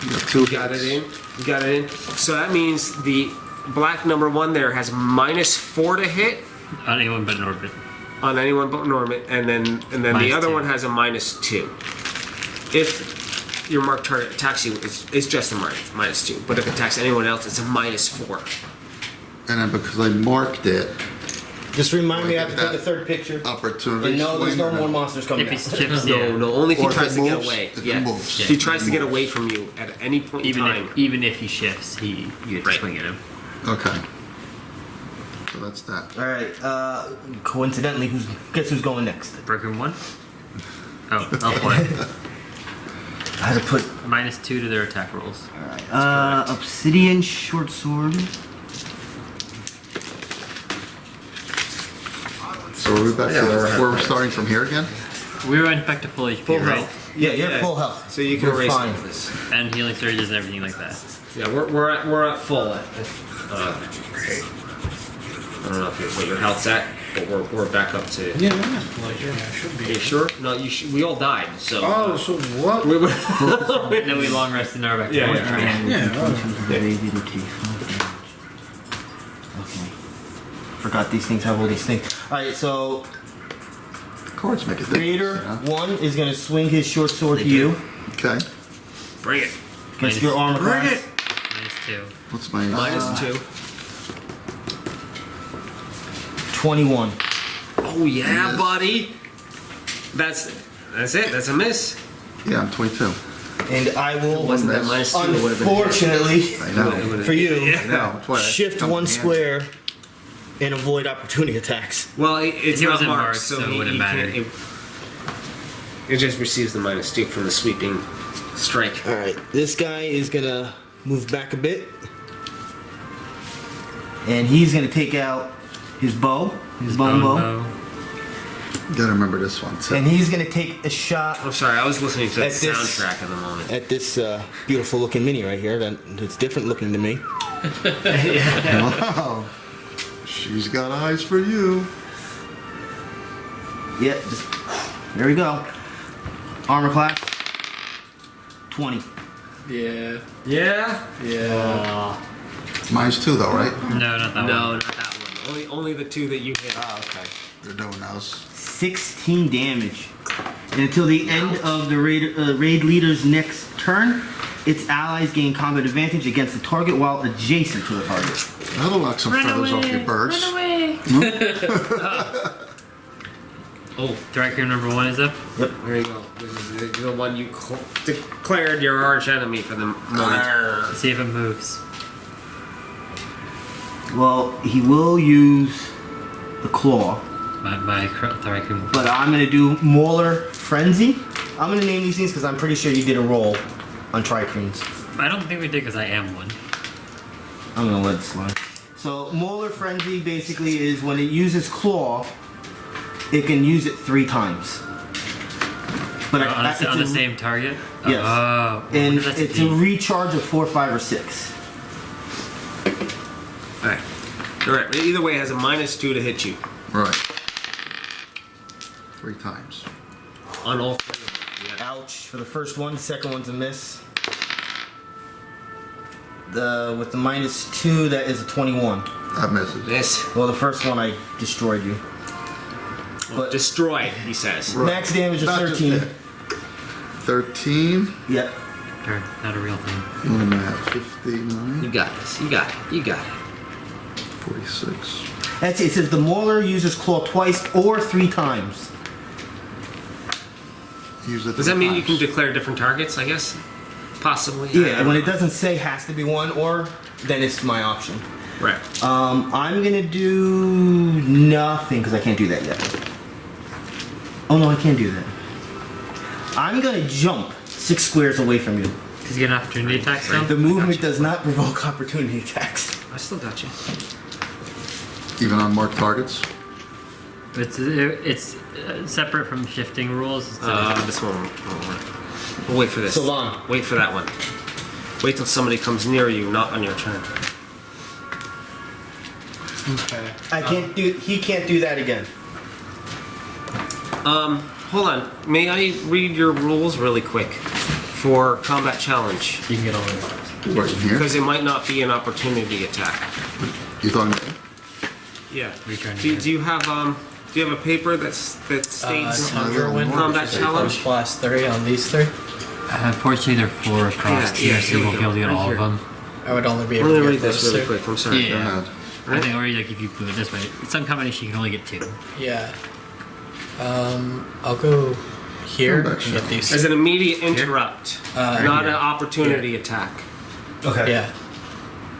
You got 2 Got hits. it in. You got it in. So that means the black number 1 there has -4 to hit On anyone but Norbit. on anyone but Norbit, and then the Minus other 2. one has a -2. If your marked target attacks you, it's just a -2. But if it attacks anyone else, it's a -4. And then because I marked it, Just remind me I have to That- take a third picture. opportunity And no, there's no swing. more monsters coming If out. he chips, yeah. No, only if he Or if tries it to get moves, away. if it Yeah. moves. If he tries to get away from you at any point in time. Even if he shifts, you get to Right. swing at him. Okay. So that's that. Alright, coincidentally, guess who's going next? Broken 1? Oh, Elf 1. I had to put -2 to their attack rolls. Obsidian Short Sword. So are we back to we're starting from here again? We went back to full HP, Full right? health. Yeah, you're full health. So you can You're erase fine. all this. And healing surges and everything like that. Yeah, we're at full. I don't know what your health's at. But we're back up to. Yeah, I'm not like, yeah, I should Are be. you sure? No, we all died. So. Oh, so what? We were. And then we long rested Norbit. Yeah, Okay. Forgot these things have all these things. Alright, so Cards make a difference. Raider Yeah. 1 is going to swing his short sword to you Okay. Bring it. against your armor Bring class. it. -2. What's my -2. 21. Oh yeah, Miss. buddy. That's it. That's a miss. Yeah, I'm 22. And I will, Wasn't that miss. -2? It would've been- unfortunately, I know. for you, I know. That's why I shift jumped one in. square and avoid opportunity attacks. Well, it's He not wasn't marked, marked, so so it he wouldn't can't. matter. It just receives the -2 from the sweeping strike. Alright, this guy is going to move back a bit. And he's going to take out his bow, his bone bow. Gotta remember this one too. And he's going to take a shot I'm sorry, I was listening to the At this- soundtrack at the moment. at this beautiful looking mini right here. That's different looking to me. Wow. She's got eyes for you. Yep, just, there we go. Armor class 20. Yeah. Yeah? Yeah. -2 though, right? No, not that one. No, not that one. Only the 2 that you hit. Oh, okay. They're doing those. 16 damage. And until the end of the raid leader's next turn, its allies gain combat advantage against the target while adjacent to the target. That'll knock some feathers off your birds. Oh, Thri-Kreen number 1 is up. there you go. This is the one you declared your arch enemy for the moment. Let's see if it moves. Well, he will use the claw, My Thri-Kreen. but I'm going to do Mauler Frenzy. I'm going to name these things because I'm pretty sure you did a roll on Thri-Kreens. I don't think we did because I am one. I'm going to let it slide. So Mauler Frenzy basically is when it uses claw, it can use it 3 times. But on it's the a- same target? Yes. Oh. And That's it's a deep. recharge of 4, 5, or 6. Alright. Alright, either way, it has a -2 to hit you. Right. 3 times. On all 3 of them. Yeah. Ouch for the first one. Second one's a miss. With the -2, that is a 21. That misses. Miss. Well, the first one I destroyed you. But Destroyed, he says. max damage is Not just 13. that. 13. Yep. Or not a real thing. What am I at? 59. You got this. You got it. You got it. 46. That's it. It says the Mauler uses claw twice or 3 times. Use it Does that 3 mean you can times. declare different targets, I guess? Possibly? Yeah, and when it doesn't say has to be one or, then it's my option. Right. I'm gonna do nothing because I can't do that yet. Oh no, I can't do that. I'm gonna jump 6 squares away from you. Does he get an opportunity attack still? The movement does not provoke opportunity attacks. I still got you. Even on marked targets? It's separate from shifting rules. It's This one won't work. We'll wait for this. Sylvann. Wait for that one. Wait till somebody comes near you, not on your turn. Okay. I can't do. He can't do that again. Hold on. May I read your rules really quick for combat challenge? You can get all of Right in here. Because it might not be an opportunity attack. You talking about? Yeah. Return Do to you have a paper that states Tundra Wind, combat which is challenge? plus 3 on these 3. Unfortunately, there are 4 across Yeah, here, so you here won't we be able to go. get Right all here. of them. I would only be Let able me to read get this those really 2. quick. I'm sorry. Yeah. Go ahead. I think, or like if you put it this way, some combination you can only get 2. Yeah. I'll go here Come and back, get Shaman. these. As an immediate interrupt, not an opportunity attack. Okay. Yeah.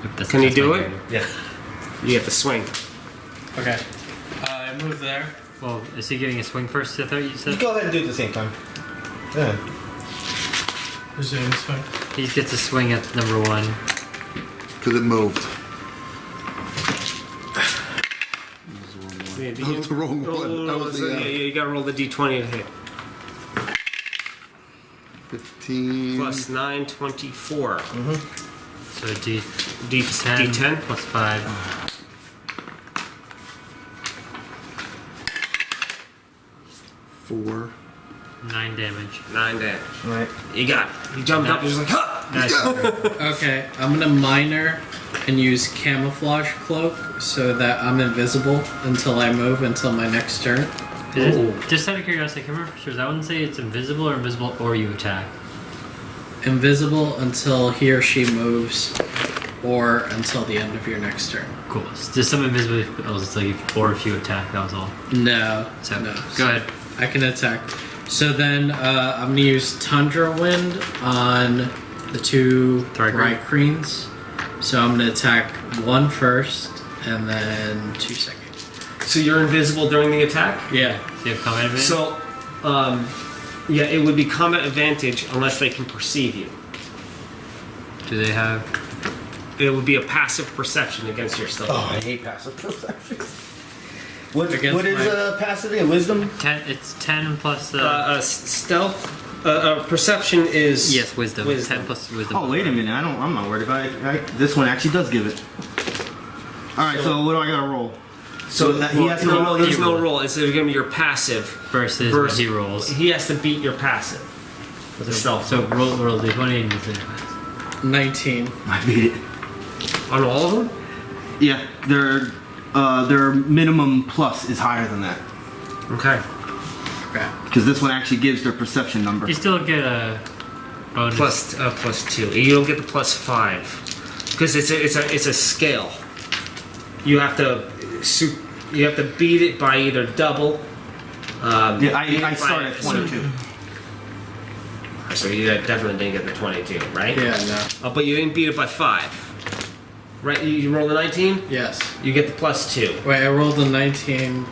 If that's Can you just do my it? turn. Yeah. You have to swing. Okay. I move there. Well, is he getting a swing first? I thought you said Go ahead and do it at the same time. Yeah. Who's doing this one? he gets a swing at number 1. Because it moved. Yeah, That was the wrong one. That was the, yeah, you gotta roll the d20 to hit. 15. Plus 9, 24. So D10, D10? plus 5. 4. 9 damage. 9 damage. Right. You got it. He jumped up and just like, ha! Nice. Okay, I'm gonna minor and use camouflage cloak so that I'm invisible until I move until my next turn. Just out of curiosity, can I remember for sure, does that one say it's invisible or you attack? Invisible until he or she moves, or until the end of your next turn. Cool. Just some invisible. I was just like, or if you attack, that was all. No, So no. go ahead. I can attack. So then I'm gonna use Tundra Wind on the 2 Thri-Kreen. Thri-Kreens. So I'm gonna attack 1 first and then 2 second. So you're invisible during the attack? Yeah. So you have combat advantage? So, yeah, it would be combat advantage unless they can perceive you. Do they have? It would be a passive perception against your stealth. Oh, I hate passive perception. What Against is my- passivity? A wisdom? 10. It's 10 plus. Stealth perception is Yes, wisdom. 10 plus wisdom. Oh, wait a minute. I'm not worried about it. This one actually does give it. All right. So what do I gotta roll? So that he has to no, roll. there's no roll. It's going to be your passive versus what he rolls. He has to beat your passive. With the stealth. So roll the 20 and use it. 19. I beat it. On all of them? Yeah, their minimum plus is higher than that Okay. Okay. because this one actually gives their perception number. You still get a bonus. Plus 2. You don't get the plus 5 because it's a scale. You have to beat it by either double. Yeah, beat I it start by at a 22. So you definitely didn't get the 22, right? Yeah, no. But you didn't beat it by 5. Right? You rolled a 19? Yes. You get the plus 2. Wait, I rolled a 19.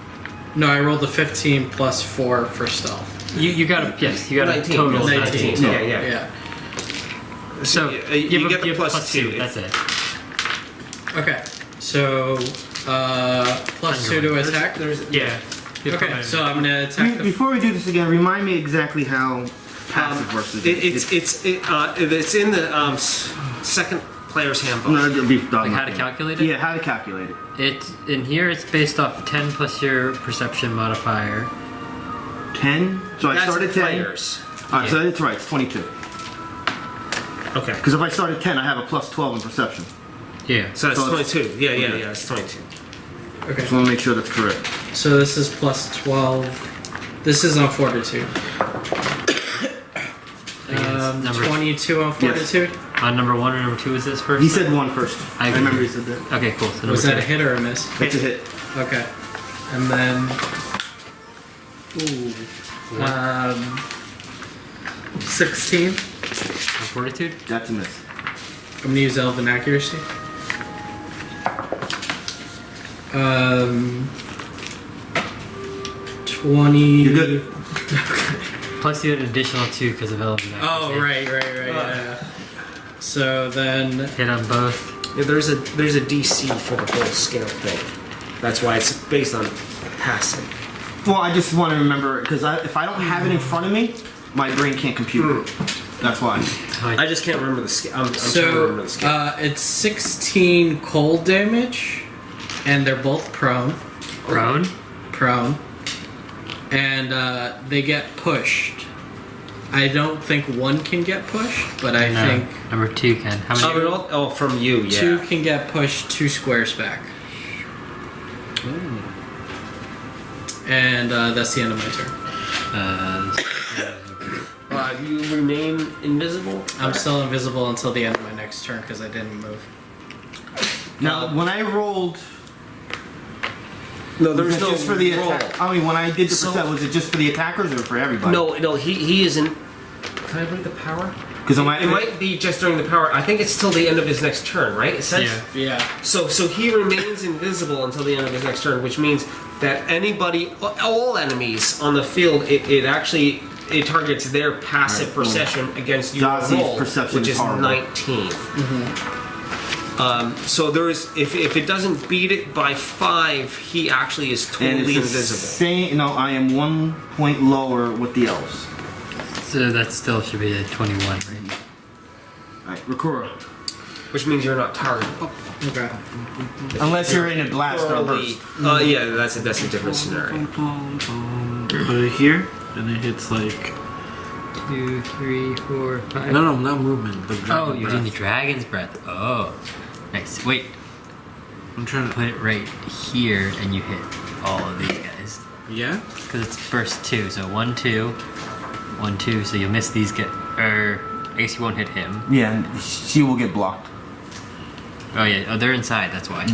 No, I rolled a 15 plus 4 for stealth. You got a you got 19, a total of 19. 19. Yeah. Yeah. So you get the plus 2. That's it. Okay. So, plus 2 to attack? Yeah. Okay, so I'm gonna attack the. Before we do this again, remind me exactly how passive works. It's in the second player's handbook. No, it'll be Like how to calculate it? Yeah, how to calculate it. It's in here. It's based off 10 plus your perception modifier. 10. So I That's started 10. players. All right, so that's right. It's 22. Okay. Because if I started 10, I have a plus 12 in perception. Yeah. So that's So it's- 22. Yeah, okay. it's 22. Okay. Just want to make sure that's correct. So this is plus 12. This is on fortitude. Number 22 on fortitude. on number 1 or number 2 is this first? He said 1 first. I I agree. remember he said that. Okay, cool. So number Was that 2. a hit or a miss? It's a hit. Okay. And then. Ooh. 16. On fortitude? That's a miss. I'm gonna use Elven Accuracy. 20. You're good. Plus you had an additional 2 because of element. Oh, right, yeah. So then. Hit on both. Yeah, there's a DC for the whole scale thing. That's why it's based on passive. Well, I just want to remember because if I don't have it in front of me, my brain can't compute it. That's why. I just can't remember the scale. I'm trying to So remember the scale. it's 16 cold damage, and they're both prone. Prone? And they get pushed. I don't think one can get pushed, but I No. think Number 2 can. How many? Oh, from you, yeah. 2 can get pushed 2 squares back. And that's the end of my turn. You remain invisible? I'm still invisible until the end of my next turn because I didn't move. Now, when I rolled, No, was there's it no just for the roll. attack? I mean, when I did the So- percent, was it just for the attackers or for everybody? No, he isn't. Can I read the power? because It might be just during the power. I think it's till the end of his next turn, right? It says. Yeah. Yeah. So he remains invisible until the end of his next turn, which means that all enemies on the field, it targets their passive Right, cool. perception against your Jossi's roll, perception which is is horrible. 19. So there is, if it doesn't beat it by 5, he actually is and totally it's the invisible. same. No, I am 1 point lower with the elves. So that still should be a 21, right? All right, Rakura. Which means you're not targeted. Okay. Unless you're in a blast or a burst. Yeah, that's a different scenario. Put it here. and it hits like. 2, 3, 4, 5. No, not movement. The Oh, dragon you're doing the breath. dragon's breath. Oh, nice. Wait, I'm trying to. put it right here, and you hit all of these guys. Yeah. Because it's burst 2, so 1, 2, 1, 2. So you'll miss these. I guess you won't hit him. Yeah, and she will get blocked. Oh yeah. Oh, they're inside. That's why.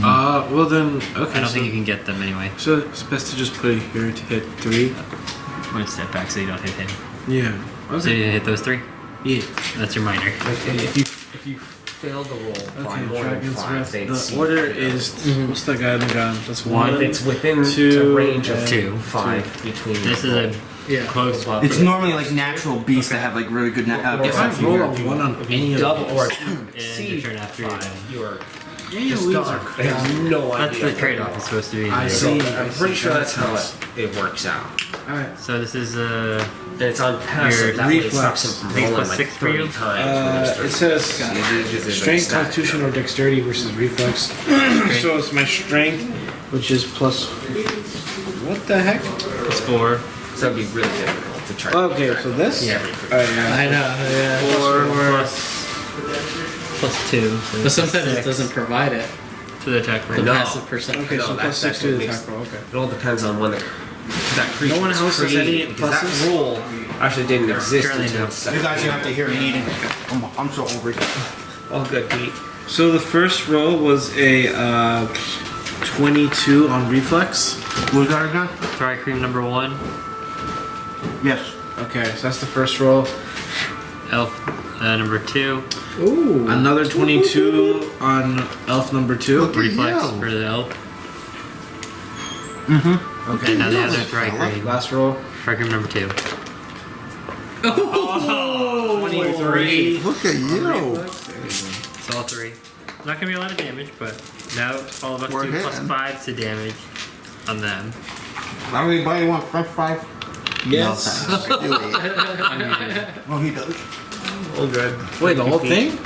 Well then, okay. I don't think you can get them anyway. So it's best to just put it here to hit 3. I'm gonna step back so you don't hit him. Yeah. So you hit those 3. Yeah. That's your minor. Okay, if you fail the roll by Okay, more than Dragon's 5, Breath. they'd The see order it. is what's the guy in the gun? That's One. one. If it's within two, the range of and 2. 5 between. This is a Yeah. close. It's normally like natural beasts that have like really good. If I roll a 1 on any of double or these, And exceed your turn after you're 5, done. you are yeah, yeah, just weeds gone. are I have no That's idea. the trade-off. It's supposed to be. I So see. I'm pretty sure that's how it works out. Alright. So this is And it's on passive. Your That way it reflex. stops him from Makes rolling plus like 6 for 30 you? times. It says strength, constitution, or dexterity versus reflex. So it's my strength, which is plus. What the heck? plus 4. So it'd be really difficult to try. Okay, so this. Yeah. Alright, yeah. I know. Yeah. Plus 2. So But sometimes it 6 doesn't provide it. to the attack The roll. No. passive percent. Okay, so No, plus 6 that's to the what attack makes- roll. Okay. It all depends on when that creature No one was else has any created, because pluses? that rule actually didn't exist Currently until no. You second. guys gonna have to hear me eating. I'm so hungry. All good, Pete. So the first roll was a 22 on reflex. What was that again? Thri-Kreen number 1. Yes. Okay, so that's the first roll. Elf number 2. Ooh. Another 22 on elf number 2. Look at Reflex you. for the elf. Okay, And now the you, other fella. Thri-Kreen. last roll. Thri-Kreen number 2. Oh, 23. Look at you. It's all 3. Not gonna be a lot of damage, but now all of us We're do plus hitting. 5 to damage on them. How anybody want French fries? Yes. You eat. Well, he does. All good. Wait, the whole thing?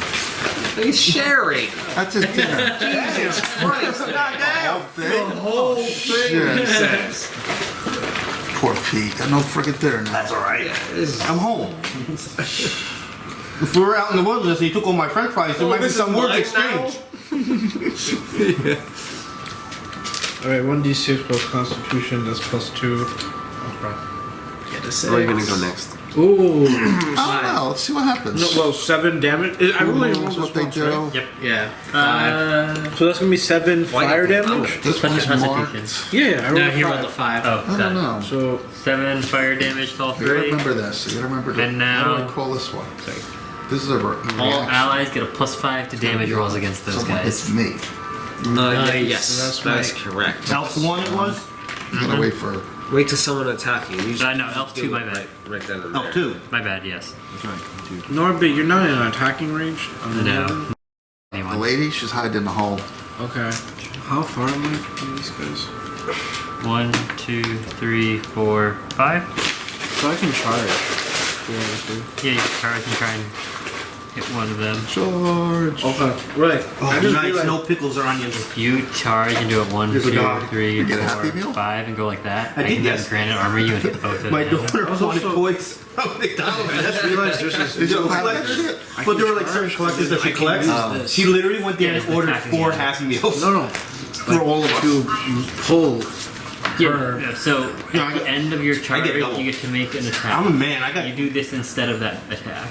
He's sharing. That's his dinner. Jesus Christ. The whole thing, he says. Poor Pete. Got no freaking dinner now. That's all right. I'm home. If we were out in the wilderness and he took all my French fries, there might be this some is words mine exchanged. Alright, 1d6 plus constitution, that's plus 2. Okay. Get a 6. Where are you gonna go next? Ooh. I don't know. Let's see what happens. No, well, 7 damage. I Who really knows rolled what this they once, do? right? Yep. Yeah. So that's gonna be 7 fire damage? This Plus one's your marked. constitution. Yeah, I rolled No, a he rolled a 5. 5. Oh, I don't know. So, 7 fire damage to all You gotta 3. remember this. You gotta remember to. And How do now- I call this one? Sorry. This is a All reaction. allies get a plus 5 to damage rolls against those Someone guys. hits me. Yes, So that's that's correct. That's the one it was? I'm gonna wait for. Wait till someone attack you. Usually No, elf do 2, it my bad. Right then and Oh, there. 2. My bad, yes. Norbit, you're not in an attacking range? No. The Anyone. lady, she's hiding in the hole. Okay. How far am I from these guys? 1, 2, 3, 4, 5. So I can charge. If you want to. Yeah, you can charge and try and hit one of them. Charge. Okay, right. I just Nice, realized- no pickles or onions. You charge and do it 1, Here's a 2, dog. 3, You get a Happy 4, Meal? 5, and go like that. I did, can yes. then granite armor you and hit both of My them. daughter Also- wanted toys from McDonald's. I just realized there's this. Did you Those have that collectors. shit? But there were like certain collectors that she collects. this. She literally went there Yeah, and it's ordered attacking 4 you. Happy Meals. No, no. For all of us. To pull. Yeah, so Yeah, at the end of your charge, double. you get to make an attack. I'm a man. I got. You do this instead of that attack.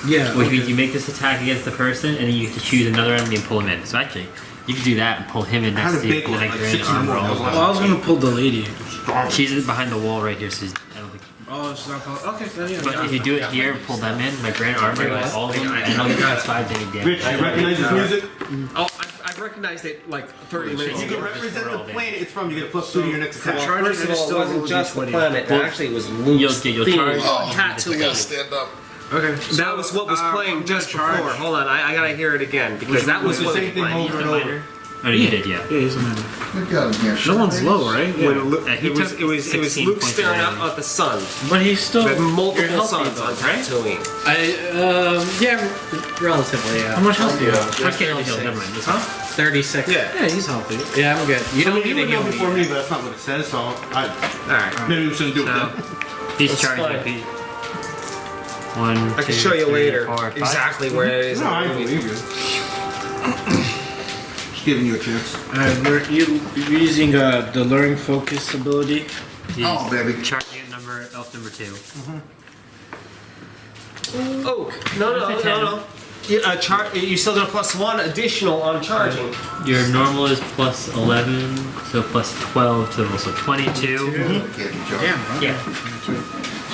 Yeah. Which means you make this attack against the person, and then you get to choose another enemy and pull him in. So actually, you can do that and pull him in I had next a to you, big and one, then like granite 16 armor more. rolls. Well, I was gonna pull the lady. She's behind the wall right here, so I don't think. Oh, it's not possible. Okay, then yeah. But if you do it here and pull them in, my granite armor, like all of them, and all you got is 5 damage. Rich, you recognize this music? Oh, I've recognized it like 30 minutes You can ago. represent the planet it's from. You get a +2 to your next attack. charge- First of all, it wasn't just the planet. Actually, it was Luke's You'll theme. charge. I gotta Tatooine. stand up. Okay. That was what was playing just charge. before. Hold on, I gotta hear it again because that was the what same was thing playing. over and over. Oh, you did, yeah. Yeah, he's a man. Look at him here. No one's low, right? Yeah. When Luke, He it was took it was 16 Luke points staring of out damage. at the sun. But he's still. There were you're multiple healthy suns though, on right? Tatooine. Yeah, relatively. Yeah. How much health do you have? I can't heal, never mind. This one. 36. Yeah. Yeah, he's healthy. Yeah, I'm good. You don't need You to would heal know me. before me, but that's not what it says. So All right. maybe we shouldn't do it. So, Then. He's It's charging. fine. One, I can two, show you three, later 4, 5. exactly where it is. No, I believe you. Just giving you a chance. You're using the luring focus ability. He's Oh, baby. charging at elf number 2. Oh, no. You still got a +1 additional on charging. Your normal is plus 11, so plus 12 total, so 22. Damn, bro. Yeah,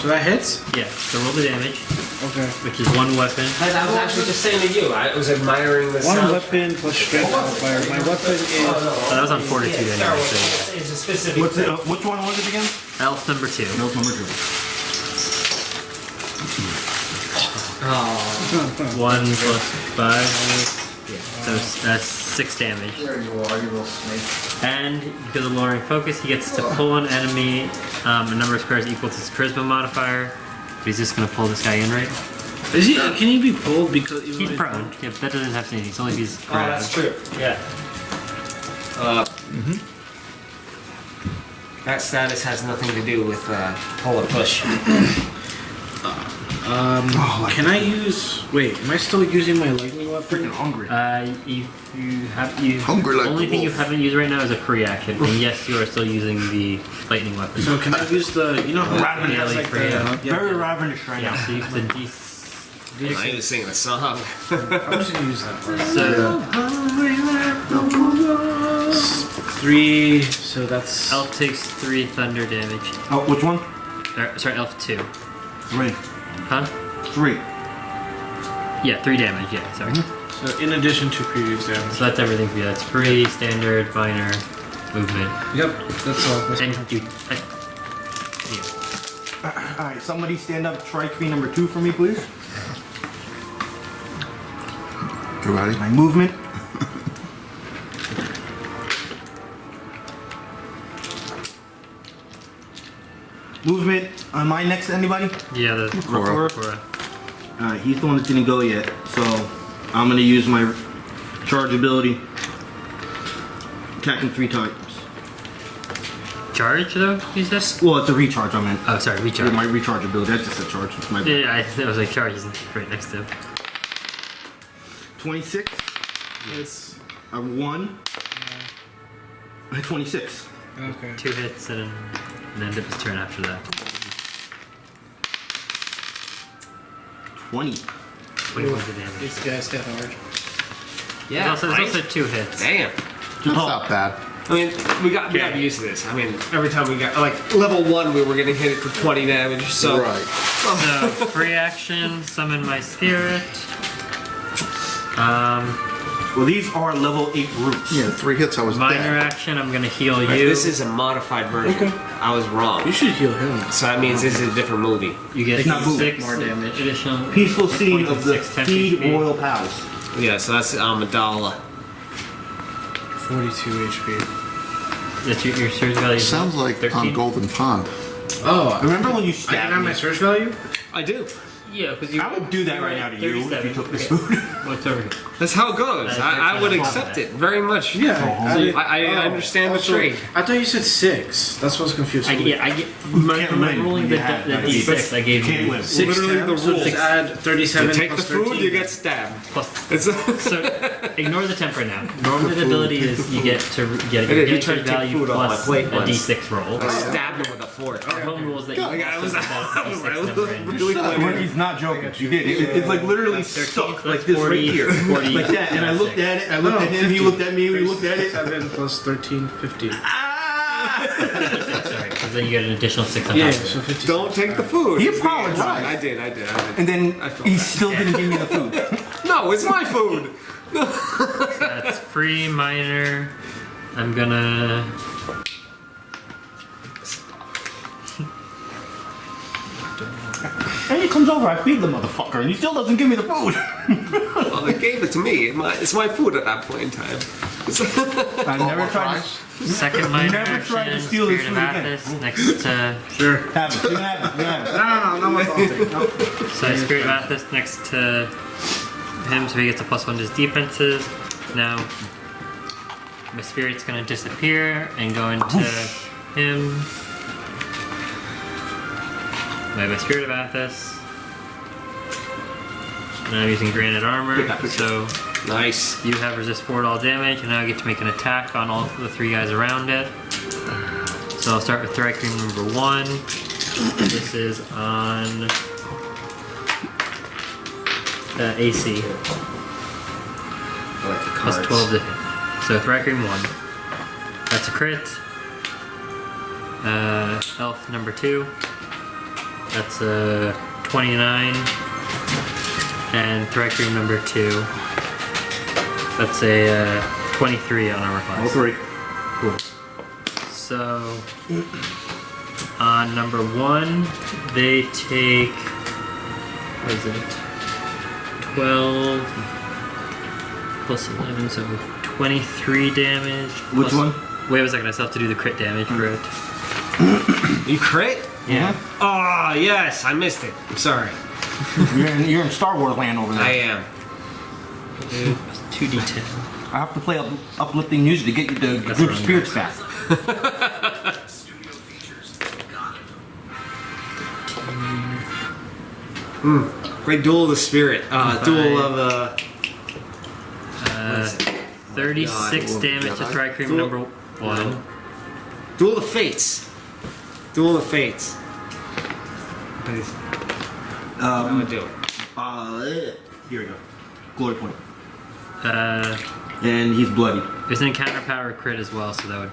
So that hits? yeah. So roll the damage, Okay. which is 1 weapon. I was actually just saying to you, I was admiring the One sound. weapon plus strength modifier. My weapon is. So that was on fortitude anyway, so It's a specific. What's it, which one was it again? yeah. Elf number 2. Note number 2. 1 plus 5. So that's 6 damage. There you are, you little snake. And because of luring focus, he gets to pull an enemy a number of squares equal to his charisma modifier. But he's just gonna pull this guy in, right? Is he? Can he be pulled because He's prone. Yeah, but that doesn't have to. It's only if he's Oh, prone. that's true. Yeah. That status has nothing to do with pull or push. Can I use? Wait, am I still using my lightning weapon? Hungry. You have Hungry like only the thing you wolf. haven't used right now is a free action, and yes, you are still using the lightning weapon. So can I use the? You know how Ravenous, has like free, the. Very ravenous right Yeah, now. so you have to I was singing a song. I'm just gonna use that one. So 3. So that's. elf takes 3 thunder damage. Oh, which one? Sorry, elf 2. 3. Huh? 3. Yeah, 3 damage. Yeah, sorry. So in addition to previous damage. So that's everything for you. That's free, standard, minor, movement, Yep, that's all. That's and you. Alright, somebody stand up Thri-Kreen number 2 for me, please. You ready? My movement. Movement. Am I next to anybody? Yeah, the Rakura. Rakura. Alright, he's the one that didn't go yet. So, I'm gonna use my charge ability. Attacking 3 times. Charge though? Is this? Well, it's a recharge, I meant. Oh, sorry, recharge. My recharge ability. That's just a charge. It's my Yeah, I was like charge is right next to him. 26. It's a 1. 26. Okay. 2 hits and then end up his turn after that. 20. 20 points of damage. These guys hit hard. There's also 2 hits. Damn. That's not bad. I mean, we got used to this. I mean, every time we got like level 1, we were getting hit for 20 damage. So Right. So, free action, summon my spirit. Well, these are level 8 roots. Yeah, 3 hits, I was Minor dead. action, I'm gonna heal you. this is a modified version. Okay. I was wrong. You should heal him. So that means this is a different movie. You get It's not moving. 6 More damage. additional Peaceful hit scene points of and the 6 temp Feed HP. Royal Palace. Yeah, so that's Amidala. 42 HP. That's your search value. is Sounds like 13? on Golden Pond. Oh, Remember when you I can stabbed have me? my search value? I do. Yeah, because you. I would do that right now to you if you 37. took this Okay. food. What's over here? That's how it goes. I would accept it very much. I understand the trade. I thought you said 6. That's what's confusing. I get my can't win rolling when the you have that. D6. I gave Can't you win. 6 Literally the so rules. just add 37 You take the plus food, 13. you get stabbed. plus. It's So ignore the temper now. Normally the ability is you get to get Hey, a you tried to take value food off my plus plate a once. D6 roll. I stabbed him with a fork. Our home rules that you Like, I was put that D6 like, number in. really When he's not joking, you did. It's like literally stuck like this 40, right here, 40, like that. And I looked at it. I looked at him. He looked at me. We looked at it. 7 plus 13, 50. Ah! Sorry, because then you get an additional 6 on Yeah, top of it. so 50. Don't take the food. He It's the apologized. answer. I did. And then I felt he bad. still didn't give me the food. No, it's my food. That's free, minor. I'm gonna. And he comes over. I feed the motherfucker, and he still doesn't give me the food. Well, they gave it to me. It's my food at that point in time. I never tried. Second minor Never tried to action, steal his Spirit of food again. Athos, next to. Sure. Have it. You can have it. You can have it. No more daunting. No. So Spirit of Athos next to him, so he gets a +1 to his defenses. Now, my spirit's gonna disappear and go into him. I have my Spirit of Athos. And I'm using Granite Armor, so Nice. you have resist 4 to all damage, and now I get to make an attack on all the 3 guys around it. So I'll start with Thri-Kreen number 1. This is on AC. I like the Plus cards. 12 to hit. So Thri-Kreen 1. That's a crit. Elf number 2. That's a 29. And Thri-Kreen number 2. That's a 23 on armor class. All 3. Cool. So on number 1, they take, what is it? 12 plus 11, so 23 damage. Which plus- one? Wait a second, I still have to do the crit damage for it. You crit? Yeah. Oh, yes, I missed it. I'm sorry. You're in Star Wars land over there. I am. 2d10. I have to play uplifting music to get you the That's group wrong, spirits back. Great Duel of the Spirit. Duel of the... 36 God. damage to Thri-Kreen Duel- number 1. No. Duel of the Fates. Duel of the Fates. What is- How do I do it? Here we go. Glory point. Uh, And he's bloody. there's an encounter power crit as well, so that would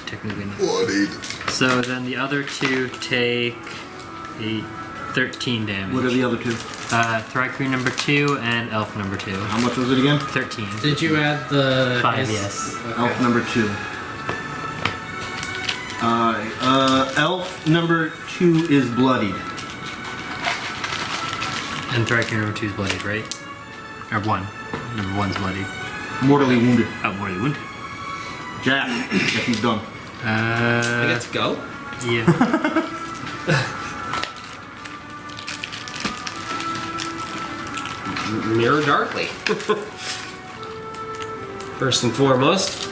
technically be. Bloodied. So then the other 2 take a 13 damage. What are the other 2? Thri-Kreen number 2 and Elf number 2. How much was it again? 13. Did you add the 5, yes. Elf number 2. Elf number 2 is bloodied. And Thri-Kreen number 2 is bloodied, right? Or 1. Number 1's bloodied. Mortally wounded. Oh, mortally wounded. Jack. If he's done. I get to go? Yeah. Mirror darkly. First and foremost.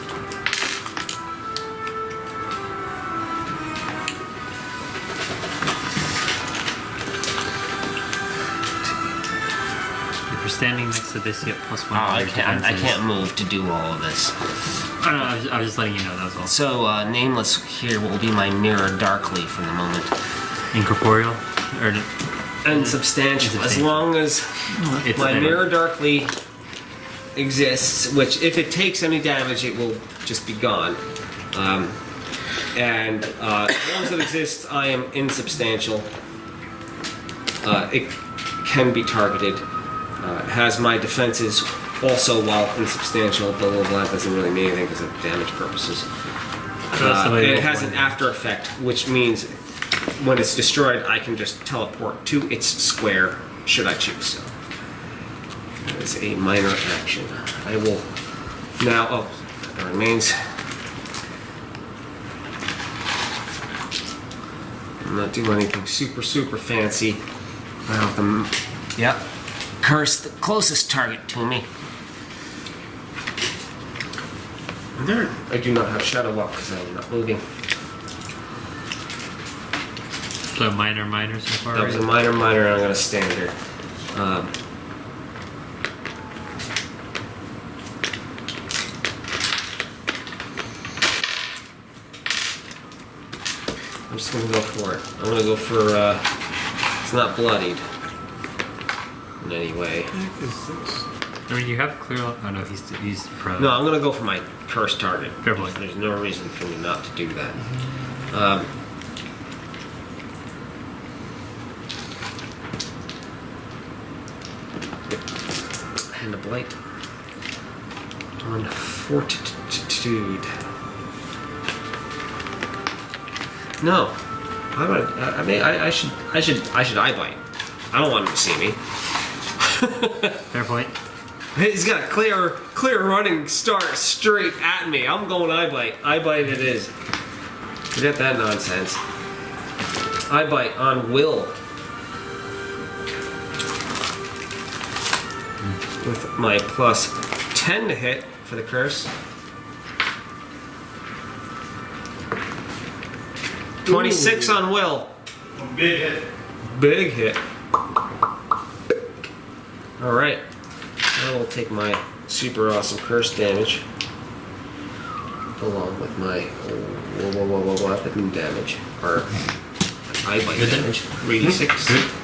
If you're standing next to this, you get plus 1. Oh, to I your can't. I defenses. can't move to do all of this. Oh, no, I was just letting you know, that was all. So, nameless here will be my mirror darkly for the moment. Incorporeal? Or Unsubstantial. As long as it's my there. mirror darkly exists, which if it takes any damage, it will just be gone. And as long as it exists, I am insubstantial. It can be targeted. It has my defenses also while insubstantial, but that doesn't really mean anything because of damage purposes. It has an after effect, which means when it's destroyed, I can just teleport to its square, should I choose so. That is a minor action. I will now, oh, that remains. I'm not doing anything super fancy. I have to, yep, curse the closest target to me. There, I do not have Shadow Walk because I am not moving. So minor so far. That was a right? minor, and I'm going to stand here. I'm just going to go for it. I'm going to go for, it's not bloodied in any way. I mean, you have clear. Oh no, he's pro. No, I'm going to go for my cursed target. Fair point. There's no reason for me not to do that. And a blight on fortitude. No, I should eye bite. I don't want him to see me. Fair point. He's got a clear running start straight at me. I'm going eye bite. Eye bite it is. Forget that nonsense. Eye bite on will. With my plus 10 to hit for the curse. 26 on will. Big hit. Big hit. Alright. I will take my super awesome curse damage. Along with my weapon damage. Or eye bite damage. 3d6.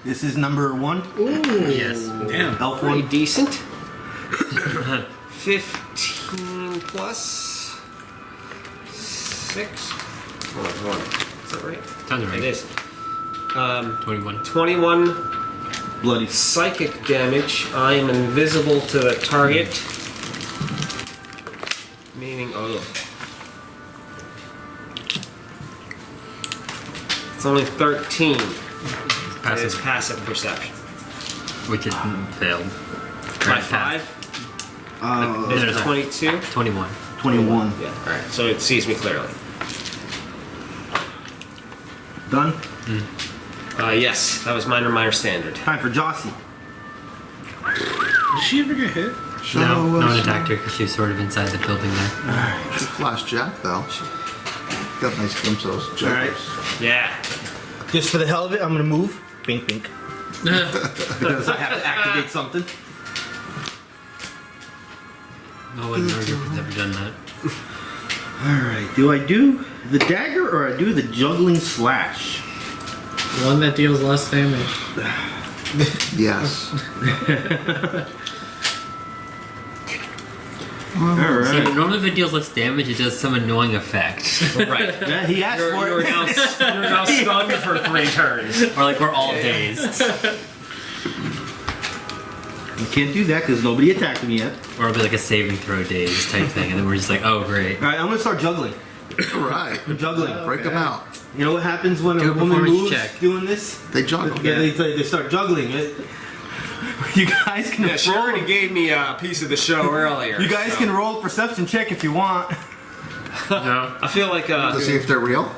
This is number 1. Yes. Damn. Elf Pretty 1. decent. 15 plus 6. Hold on. Is that right? Sounds right. It is. 21. 21 Bloody. psychic damage. I am invisible to the target. Meaning, it's only 13. That is passive perception. Which is failed. By 5? Is it 22? 21. 21. Yeah, alright. So it sees me clearly. Done. Yes, that was minor standard. Time for Jossi. Did she ever get hit? No one attacked her because she was sort of inside the building there. She flashed Jack though. Got a nice glimpse of those jugglers. Yeah. Just for the hell of it, I'm gonna move. Bink, bink. Because I have to activate something. No one has ever done that. Alright, do I do the dagger or I do the juggling slash? One that deals less damage. Yes. See, Alright. normally if it deals less damage, it does some annoying effect. Right. Yeah, he asked for You're it. now stunned for 3 turns. Or like we're all dazed. You can't do that because nobody attacked me yet. Or it'll be like a saving throw daze type thing, and then we're just like, oh great. Alright, I'm gonna start juggling. Right. Juggling. Break them out. You know what happens when Do a a woman performance moves check. doing this? They juggle. Yeah, they start juggling. You guys can Yeah, she roll. already gave me a piece of the show earlier. You guys can roll a perception check if you want. No. I feel like To see if they're real.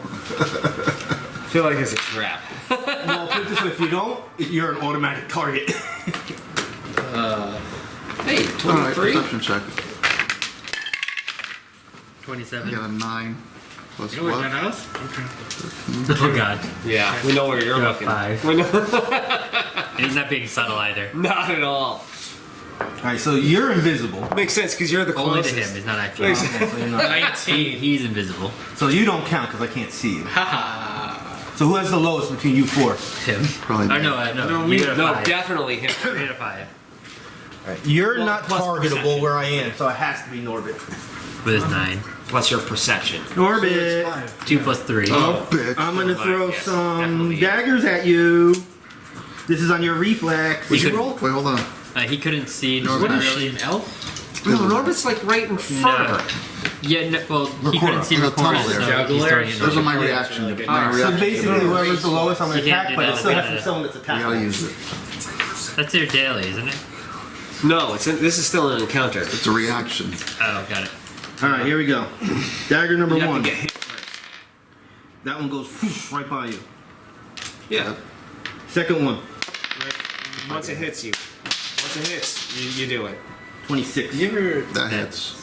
it's a trap. Well, put it this way, if you don't, you're an automatic target. Hey, Alright, 23. perception check. 27. I got a 9 plus You know what what? that is? Okay. Oh god. Yeah, we know where you're You're looking. 5. We know. And he's not being subtle either. Not at all. Alright, so you're invisible. Makes sense because you're the Only to closest. him, he's not actually. Makes sense. So, you're not- 19. He's invisible. so you don't count because I can't see you. Haha. So who has the lowest between you 4? Him. Probably Oh me. no, No, no. me. You got a No, 5. definitely him. You got a 5. You're Well, not plus targetable perception. where I am, so it has to be Norbit. With his 9. Plus your perception. Norbit! 2 plus 3. Oh, bitch. I'm gonna throw Yes, some definitely. daggers at you. This is on your reflex. We Did you could- roll? Wait, hold on. He couldn't see What Norbit is she, really. an elf? No, Norbit's like right in front of her. Yeah, no, well, he couldn't see There's a tunnel Rakura, there. so he's Juggler. throwing it Those are my Norbit. reaction. My So reaction. basically, whoever's the lowest, I'm gonna You can't attack, do but it that. still has to Yeah. be someone that's You gotta attacking. use it. That's your daily, isn't it? No, this is still an encounter. It's a reaction. Oh, got it. Alright, here we go. Dagger number You have 1. to get hit first. That one goes whoosh, right by you. Yeah. Second one, Once it hits you. Once it hits, you do it. 26. You ever, That hits.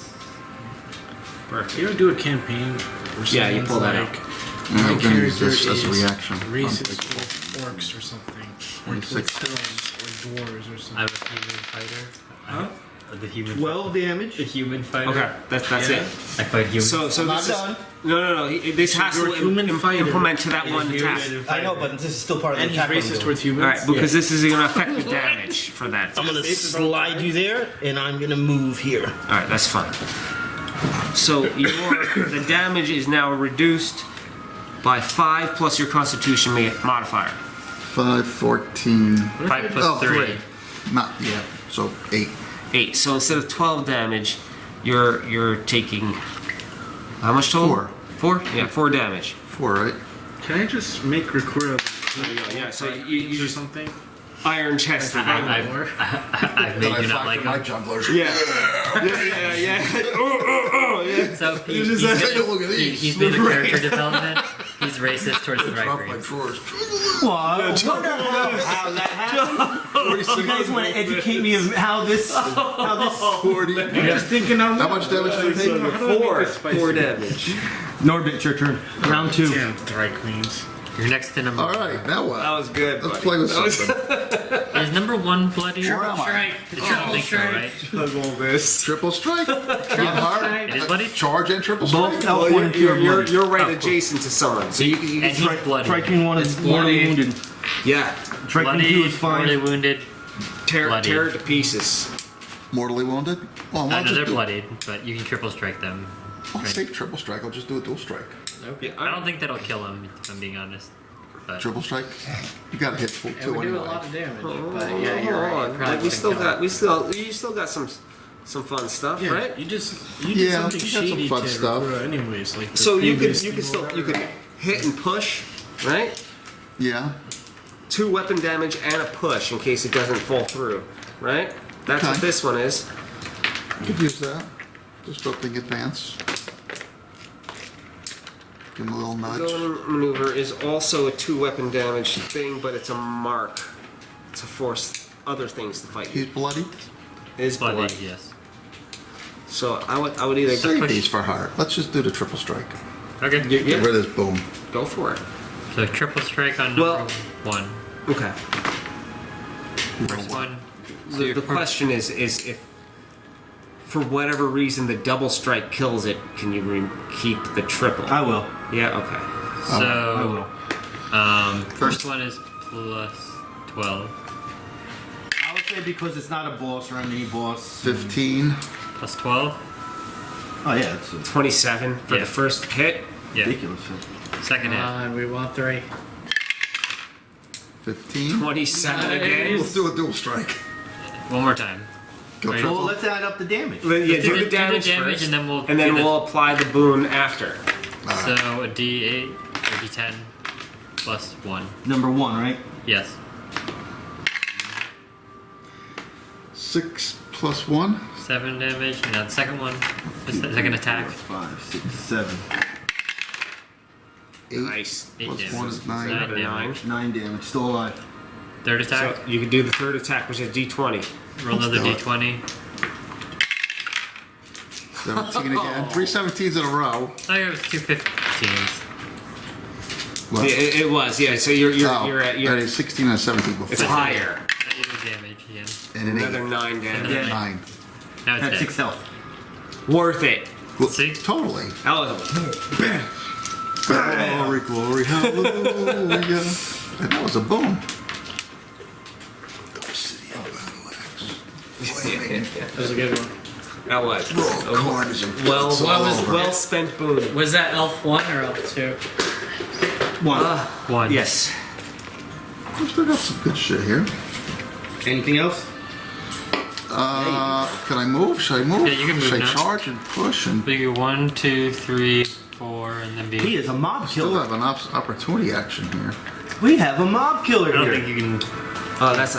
you ever do a campaign where Yeah, you someone's pull that like, out. I'm my gonna use character this as a is reaction. racist with orcs or something, or with 26. stones or dwarves or something. I'm a human fighter. Huh? The human. 12 damage. The human fighter. Okay, that's Yeah. it. I fight humans. So I'm not this is, done. No. This has You're to a human fighter. implement to that You're one a attack. human I know, but this is still part of the And he's attack. I'm racist doing. towards humans. All right, because this is going to affect the damage for that. I'm gonna slide you there, and I'm gonna move here. All right, that's fine. So the damage is now reduced by 5 plus your Constitution modifier. 5, 14. 5 plus Oh, 3. Not yet. So 8. 8. So instead of 12 damage, you're taking how much total? 4. 4? Yeah, 4 damage. 4, right? Can I just make Rakura Yeah, so you or just something? iron chest. I've made you not like him. jugglers. Yeah. Yeah. So Look at these. he's made a character development. He's he's racist towards the Drop my Thri-Kreen. drawers. Well, I wonder how that happened. You guys want to educate me of how this 40. Just thinking out How loud. much damage did you take? How do I make this spicy? 4 damage. Norbit, your turn. Round 2. Damn, Thri-Kreens. You're next to number All right, now what? That was good. Let's buddy. play with That was- something. Is number 1 bloody? Where am I? The triple strike, right? Look all this. Triple strike. Hard. It is bloody? Charge and triple strike. Both Well, L1 and 2 are bloody. you're right adjacent to someone, so you can And he's bloody. Thri-Kreen 1 is mortally wounded. yeah, Thri-Kreen 2 is Mortally fine. wounded. tear Bloody. it to pieces. Mortally wounded. Well, I I'll know just they're do. bloodied, but you can triple strike them. I'll save triple strike. I'll just do a dual strike. Yeah, I don't think that'll kill him, if I'm being honest. But Triple strike. You got to hit full It 2 would do a anyway. lot of damage. Hold But on, yeah, you're hold right. on. It probably Like, you still wouldn't kill you still got some fun stuff, Yeah, right? you did Yeah, something you got some shady fun to stuff. Rakura anyways. Like the So you previous could thing or you could whatever. hit and push, right? Yeah. 2 weapon damage and a push in case it doesn't fall through, right? That's what Okay. this one is. You could use that. Disrupting advance. Give him a little nudge. Going maneuver is also a 2 weapon damage thing, but it's a mark to force other things to fight He's you. bloody. Is bloody, blood. yes. So I would either Save these for heart. Let's just do the triple strike. Okay. Yeah. Get rid of this boom. go for it. So triple strike on number Well- 1. Okay. First one. The question is if for whatever reason the double strike kills it, can you keep the triple? I will. Yeah. Okay. I So, will. first one is plus 12. I would say because it's not a boss or a mini boss. 15. Plus 12? Oh yeah, it's 27 for Yeah. the first hit. Yeah. ridiculous. Second hit. And we want 3. 15. 27 Nice. again. Let's do a dual strike. One more time. Go Right. triple. Well, let's add up the damage. Yeah, Let's do the damage, first, and then we'll and then do the- we'll apply the boon after. So a D8 or D10 plus 1. Number 1, right? Yes. 6 plus 1. 7 damage. And now the second one. The second attack. 5, 6, 7, 8. Nice. 8 Plus damage. 1 is 9. Another 9. 9 damage. Still alive. Third attack. So you can do the third attack, which is D20. Roll another do it. D20. 17 again. 3 17s in a row. I think it was 2 15s. What? Yeah, it was. Yeah. So you're That is 16 and 17 before. it's higher. That is the damage again. And an Another 8. 9 damage. Yeah. 9. Now it's That's dead. 6 health. Worth it. Well, See? Totally. That was Glory, glory, hallelujah. And that was a boom. Dark City of Battle Axe. Flaming. That was a good one. that was Raw carnage and well guts all over. well spent boon. Was that elf 1 or elf 2? 1. 1. Yes. We still got some good shit here. Anything else? Can I move? Should I move? Yeah, you can move Should I now. charge and push and We go 1, 2, 3, 4, and then He be. is a mob still killer. have an opportunity action here? We have a mob killer I don't here. think you can. Oh, that's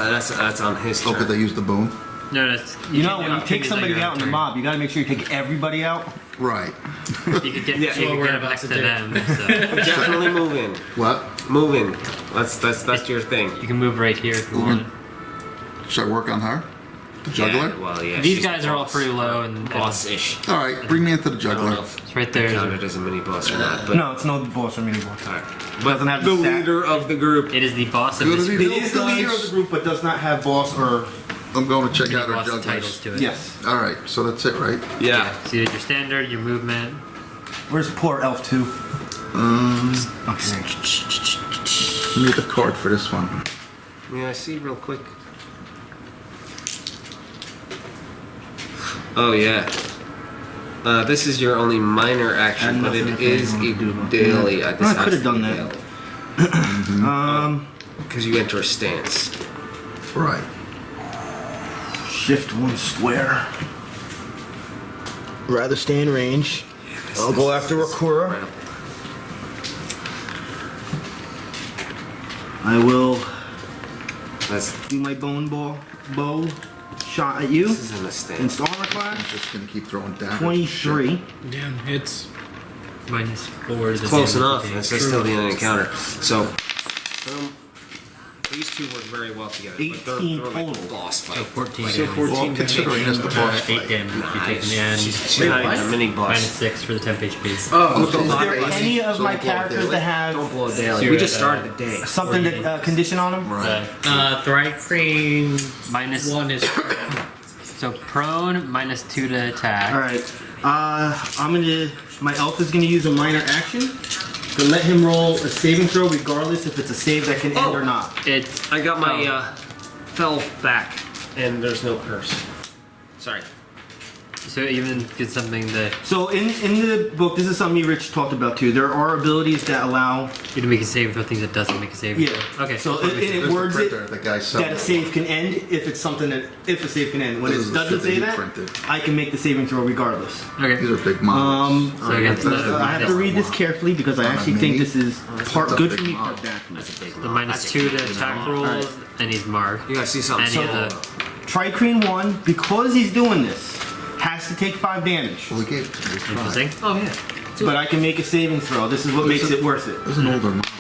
on his Oh, turn. could they use the boom? No, that's. You know, can when do you it take as somebody your out in the turn. mob, you gotta make sure you take everybody out. Right. You could get, Yeah, you what could we're get about next to to do. them. So Definitely move in. What? Move in. That's your thing. you can move right here if you want. Should I work on her? The juggler? Yeah, well, yeah. These she's guys the are all boss. pretty low and Boss-ish. All right, bring me into the I don't know juggler. if It's right there. counted as a mini boss or not, but No, it's no boss or mini boss. all right. Doesn't have the the stat. leader of the group. It is the boss of Good this of group. you. It is the leader of the group, but does not have boss or I'm going to check Mini out her boss titles jugglers. to it. yes. All right, so that's it, right? Yeah. So you did your standard, your movement. Where's poor elf 2? Okay. Give me the card for this one. Yeah, I see real quick. Oh yeah. This is your only minor action, but it is a daily. I could have done that. Because you enter a stance. Right. Shift 1 square. Rather stay in range. I'll go after Rakura. I will That's do my bow shot at you. this is in a stance. Against armor I'm class. just going to keep throwing daggers. 23. Damn hits. -4 is Close enough. It's still the end of the encounter. So, these two work very well together. But they're 18 like total. boss So fight. 14 So damage. 14 Well, considering it's the boss 8 fight. damage. You take in the end. She's not even a mini boss. -6 for the temp HP. Oh, Is there any of my characters that have Don't blow it daily. So We you're just at, started the day. something that condition on them? Right. Thri-Kreen Minus one is So prone, -2 to attack. All right. My elf is gonna use a minor action to let him roll a saving throw, regardless if it's a save that can end or not. I got my fell back, and there's no curse. Sorry. So even get something that So in the book, this is something Rich talked about too. There are abilities that allow. you to make a save throw things that doesn't make a save. Yeah. Okay. So There's it the words it printer, the guy that a selling. save can end if it's something that if a save can end. When This it is the doesn't shit that say he that, printed. I can make the saving throw regardless. Okay. These are big models. So against the, I have to read this carefully because I actually think this is part a good big for me, model. part bad for me. the -2 to attack rolls, and he's marked. You gotta see something. Any of the Thri-Kreen 1, because he's doing this, has to take 5 damage. Well, we gave it to him. interesting. Oh yeah. But I can make a saving throw. This is what makes it worth it. It was an older model.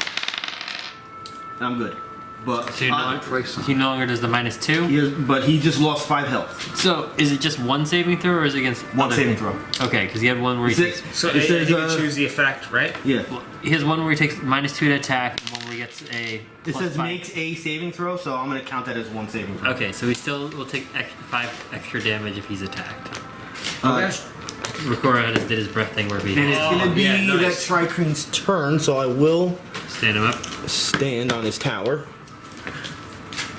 I'm good. But So you're not- Price on He no longer does the -2. but he just lost 5 health. So is it just one saving throw, or is it against One other saving things? throw. Okay, because he had one where he Is it- takes. So It says, you can choose the effect, right? Yeah. He has one where he takes -2 to attack, and one where he gets a. It says +5. makes a saving throw, so I'm gonna count that as one saving throw. Okay, so he still will take 5 extra damage if he's attacked. Okay. Rakura did his breath thing where he And it's gonna be yeah, nice. that Thri-Kreen's turn, so I will stand him up. stand on his tower.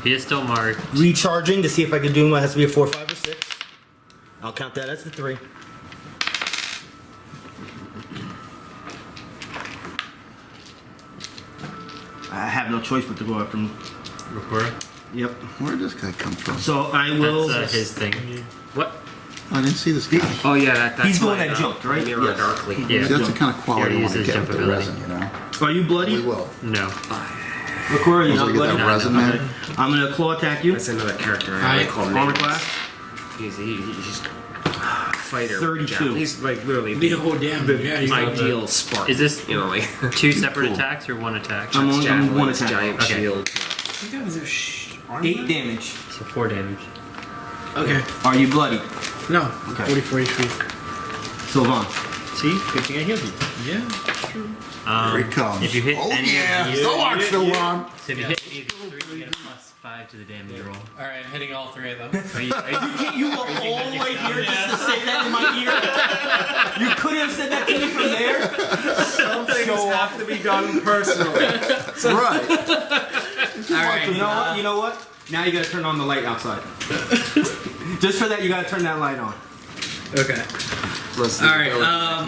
He is still marked. Recharging to see if I can do him. It has to be a 4, 5, or 6. I'll count that as the 3. I have no choice but to go after him. Rakura. Yep. Where did this guy come from? So I will. That's his thing. What? I didn't see this guy. Oh yeah, that's He's the one my, that jumped, right? Mirror Yes. darkly. Yeah. See, that's the kind of quality He I already want to uses get jump with the ability. resin, you know? Are you bloody? We will. No. Rakura, you're Once not we get bloody. that resin, man. I'm gonna claw attack you. That's another character I call Armor Nicholas. class. He's fighter. 32. He's like literally The whole damn. the Yeah, you got ideal Spartan. Is this you know like 2 separate cool. attacks or 1 attack? I'm only on one javelins, attack. giant Okay. shield. You guys are 8 damage. So 4 damage. Okay. Are you bloody? No. Okay. 44 HP. Sylvann. See? Good thing I healed you. Yeah, true. Here he comes. If you hit oh any yeah! of these, So watch the one. so if you hit any of the 3, you get a +5 to the damage roll. all right. Hitting all 3 of them. Are you, You were all the way here just to say that in my ear. You couldn't have said that to me from there. Some things have to be done personally. Right. All right. You know what? Now you gotta turn on the light outside. Just for that, you gotta turn that light on. Okay. Plus All right,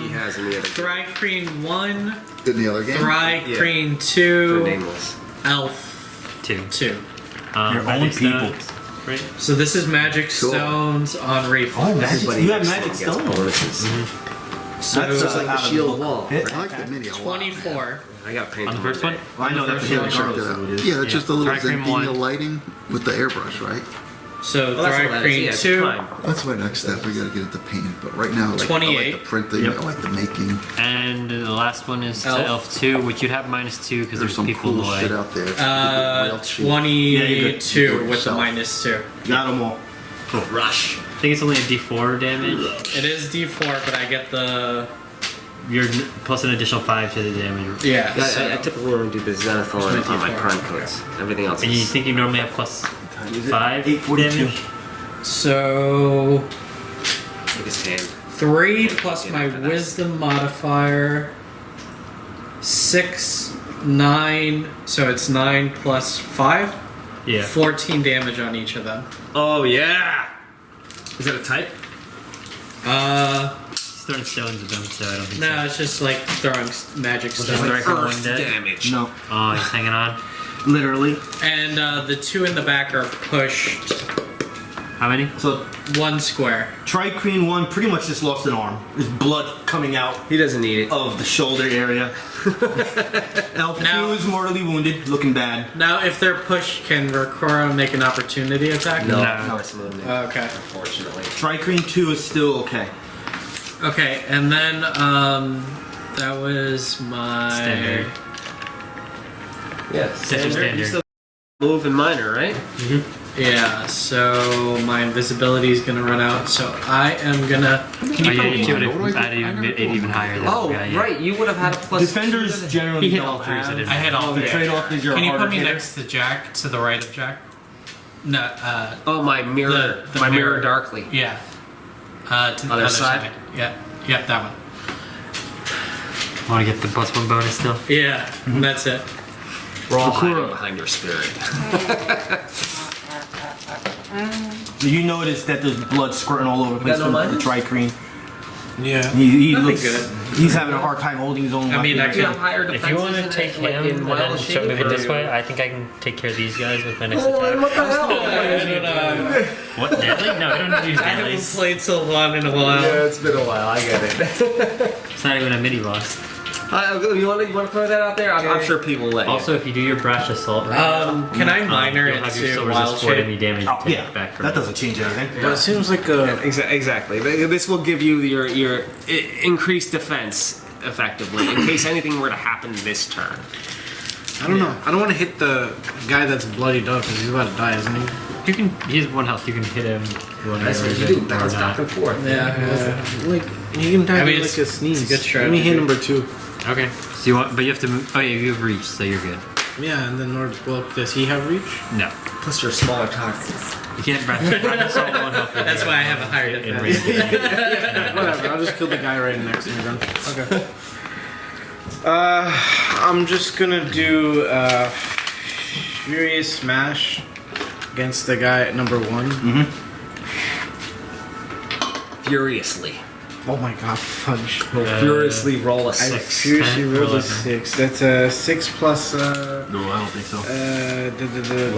he has in the other Thri-Kreen 1, In the other game. Thri-Kreen for 2, nameless. Elf 2. 2. Your Magic own people. stones, Right? So this is magic Cool. stones on reflex. Magic, you have magic Gets stone. bonuses. So That's Just like the out of the shield book. wall. Hit. I like the mini a lot. 24. I got paint On the first one? Well, I know that's Yeah, the check regardless that of out. what it is. Yeah, that's just a little Thri-Kreen Zendenia one. lighting with the airbrush, right? So Well, that's what that is. Thri-Kreen Yeah, it's 2. time. That's my next step. We gotta get it to paint. But right now, I like 28. the printing. Yep. I like the making. And the last one is to Elf. Elf 2, which you'd have -2 because There's there's some people in cool the shit way. out there. Wild shit. 22 Do it with the yourself. -2. Got them all. Rush. I think it's only a D4 damage. It is D4, but I get the. You're plus an additional 5 to the damage. Yeah. Yeah, so- I typically only do the Zenithal on my prime codes. Everything else And you is. think you normally have plus Is it 5 842? damage? So Take his hand. 3 plus Yeah, my after that. wisdom modifier. 6, 9. So it's 9 plus 5. Yeah. 14 damage on each of them. Oh yeah. Is that a type? He's throwing stones at them, so I don't think No, so. it's just like throwing magic just stuff. like one Earth dead? damage. No, Oh, he's hanging on. literally. And the 2 in the back are pushed How many? So 1 square. Thri-Kreen 1 pretty much just lost an arm. There's blood coming out He doesn't need it. of the shoulder area. Elf Now- 2 is mortally wounded, looking bad. Now, if they're pushed, can Rakura make an opportunity attack? No, No. it's movement. Okay. Unfortunately. Thri-Kreen 2 is still okay. Okay, and then That was my Standard. Yeah, That's your standard. You still move and minor, right? Yeah, so my invisibility is gonna run out, so I am gonna. Oh, yeah, you would have added even higher than Oh, yeah. right. You would have had a plus. Defenders generally He hit don't all threes, I have. didn't. I hit all The three. trade-off is you're Can a you put harder me hitter. next to Jack, to the right of Jack? No, Oh, my mirror. The my mirror mirror. darkly. yeah. To the Other other side? side. Yeah, yep, that one. Want to get the +1 bonus still? Yeah, that's it. We're all hiding behind your spirit. You notice that there's blood squirting all over the place no from the minors? Thri-Kreen. Yeah. He Nothing looks. good. He's having a hard time holding his own. I mean, weapon. I Do you have can. higher If defenses you want to in- take like, him in and wild then shape, move it or- this way, I think I can take care of these guys with my next Oh, attack. what the hell? What, deadly? No, we don't use I haven't deadlies. played Sylvann in a while. It's been a while. I get it. It's not even a mini boss. You want to throw that out there? I'm sure people will let you. Also, if you do your brash assault, Can I minor you'll have your into still wild resist 4 shape? enemy damage Oh, to yeah, take back from that it. doesn't change anything. But it seems like a. Exactly. This will give you your increased defense effectively in case anything were to happen this turn. I don't know. I don't want to hit the guy that's bloodied up because he's about to die, isn't he? You can. He has 1 health. You can hit him. That's what you do. Bounce back and forth. Like he can die I mean, with it's- like a sneeze. it's a good Let me hit strategy. number 2. Okay. So you want, but you have to. Oh yeah, you have reach, so you're good. Yeah, and then well, does he have reach? No, Plus your smaller target. you can't brash assault 1 health. That's why I have a higher in defense. range. Whatever. I'll just kill the guy right next to me then. Okay. I'm just gonna do Furious Smash against the guy at number 1. Furiously. Oh my god, fudge. Furiously roll a I 6. furiously 10, rolled a 11. 6. That's a 6 plus No, I don't think so.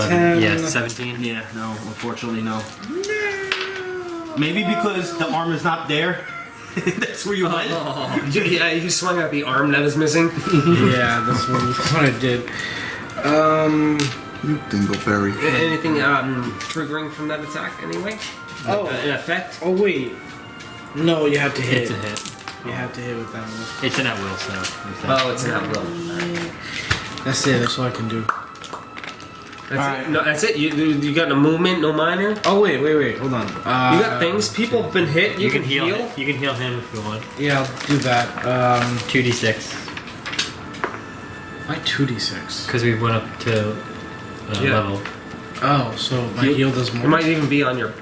10. Yeah, 17. Yeah, no, unfortunately, no. Maybe because the arm is not there. That's where you went. Yeah, you swung at the arm that is missing. Yeah, that's what I did. You dingleberry. Anything triggering from that attack anyway? Oh. An effect? Oh wait. No, you have to hit. It's a hit. You have to hit with that one. It's an at will, so. Oh, it's not will. That's it. That's all I can do. That's it. No, that's it. You got no movement, no minor. Oh wait. Hold on. You got things. People have been hit. You can heal. You can heal him if you want. Yeah, I'll do that. 2d6. My 2d6. Because we went up to Yeah. level. Oh, so my heal does more. It might even be on your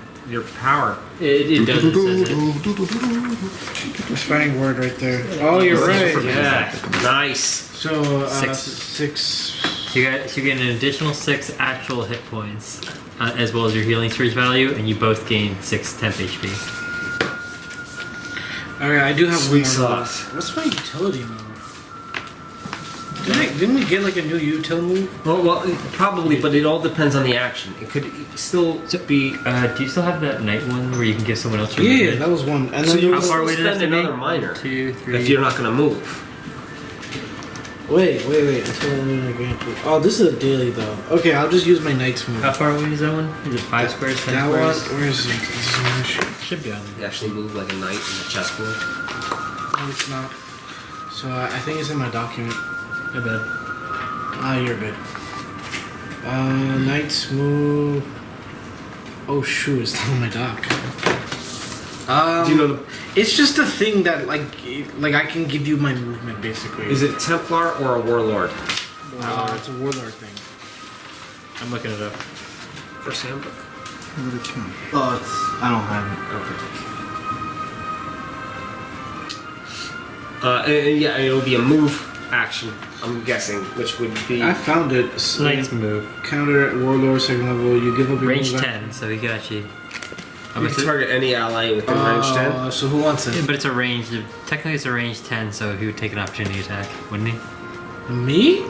power. It does. It says it. Respiring word right there. Oh, you're right. Yeah. Nice. So 6. 6. So you get an additional 6 actual hit points, as well as your healing surge value, and you both gain 6 temp HP. Alright, I do have Sweet one more. sauce. What's my utility move? Didn't we get like a new util move? Well, probably, but it all depends on the action. It could still be. Do you still have that night one where you can give someone else your Yeah, movement? that was one. And So then you there how was, far away away did it spend have to be? another minor 2, 3. if you're not going to move. wait. Until I'm going to. Oh, this is a daily though. Okay, I'll just use my knight's move. How far away is that one? Is it 5 squares, 10 That one, squares? where is it? This is my shit. Should be on there. You actually move like a knight in the chessboard. No, it's not. So I think it's in my document. My bad. Ah, you're good. Knight's move. Oh shoot, it's not on my doc. Do you know the? It's just a thing that like I can give you my movement basically. Is it Templar or a Warlord? It's a warlord thing. I'm looking it up. First handbook. Oh, I don't have it. Okay. Yeah, it'll be a move action. I'm guessing, which would be. I found it. Knight's move. Counter at warlord second level. You give up your Range move 10, so he could actually. You can target any ally within range 10. So who wants it? But it's a range. Technically, it's a range 10, so he would take an opportunity attack, wouldn't he? Me?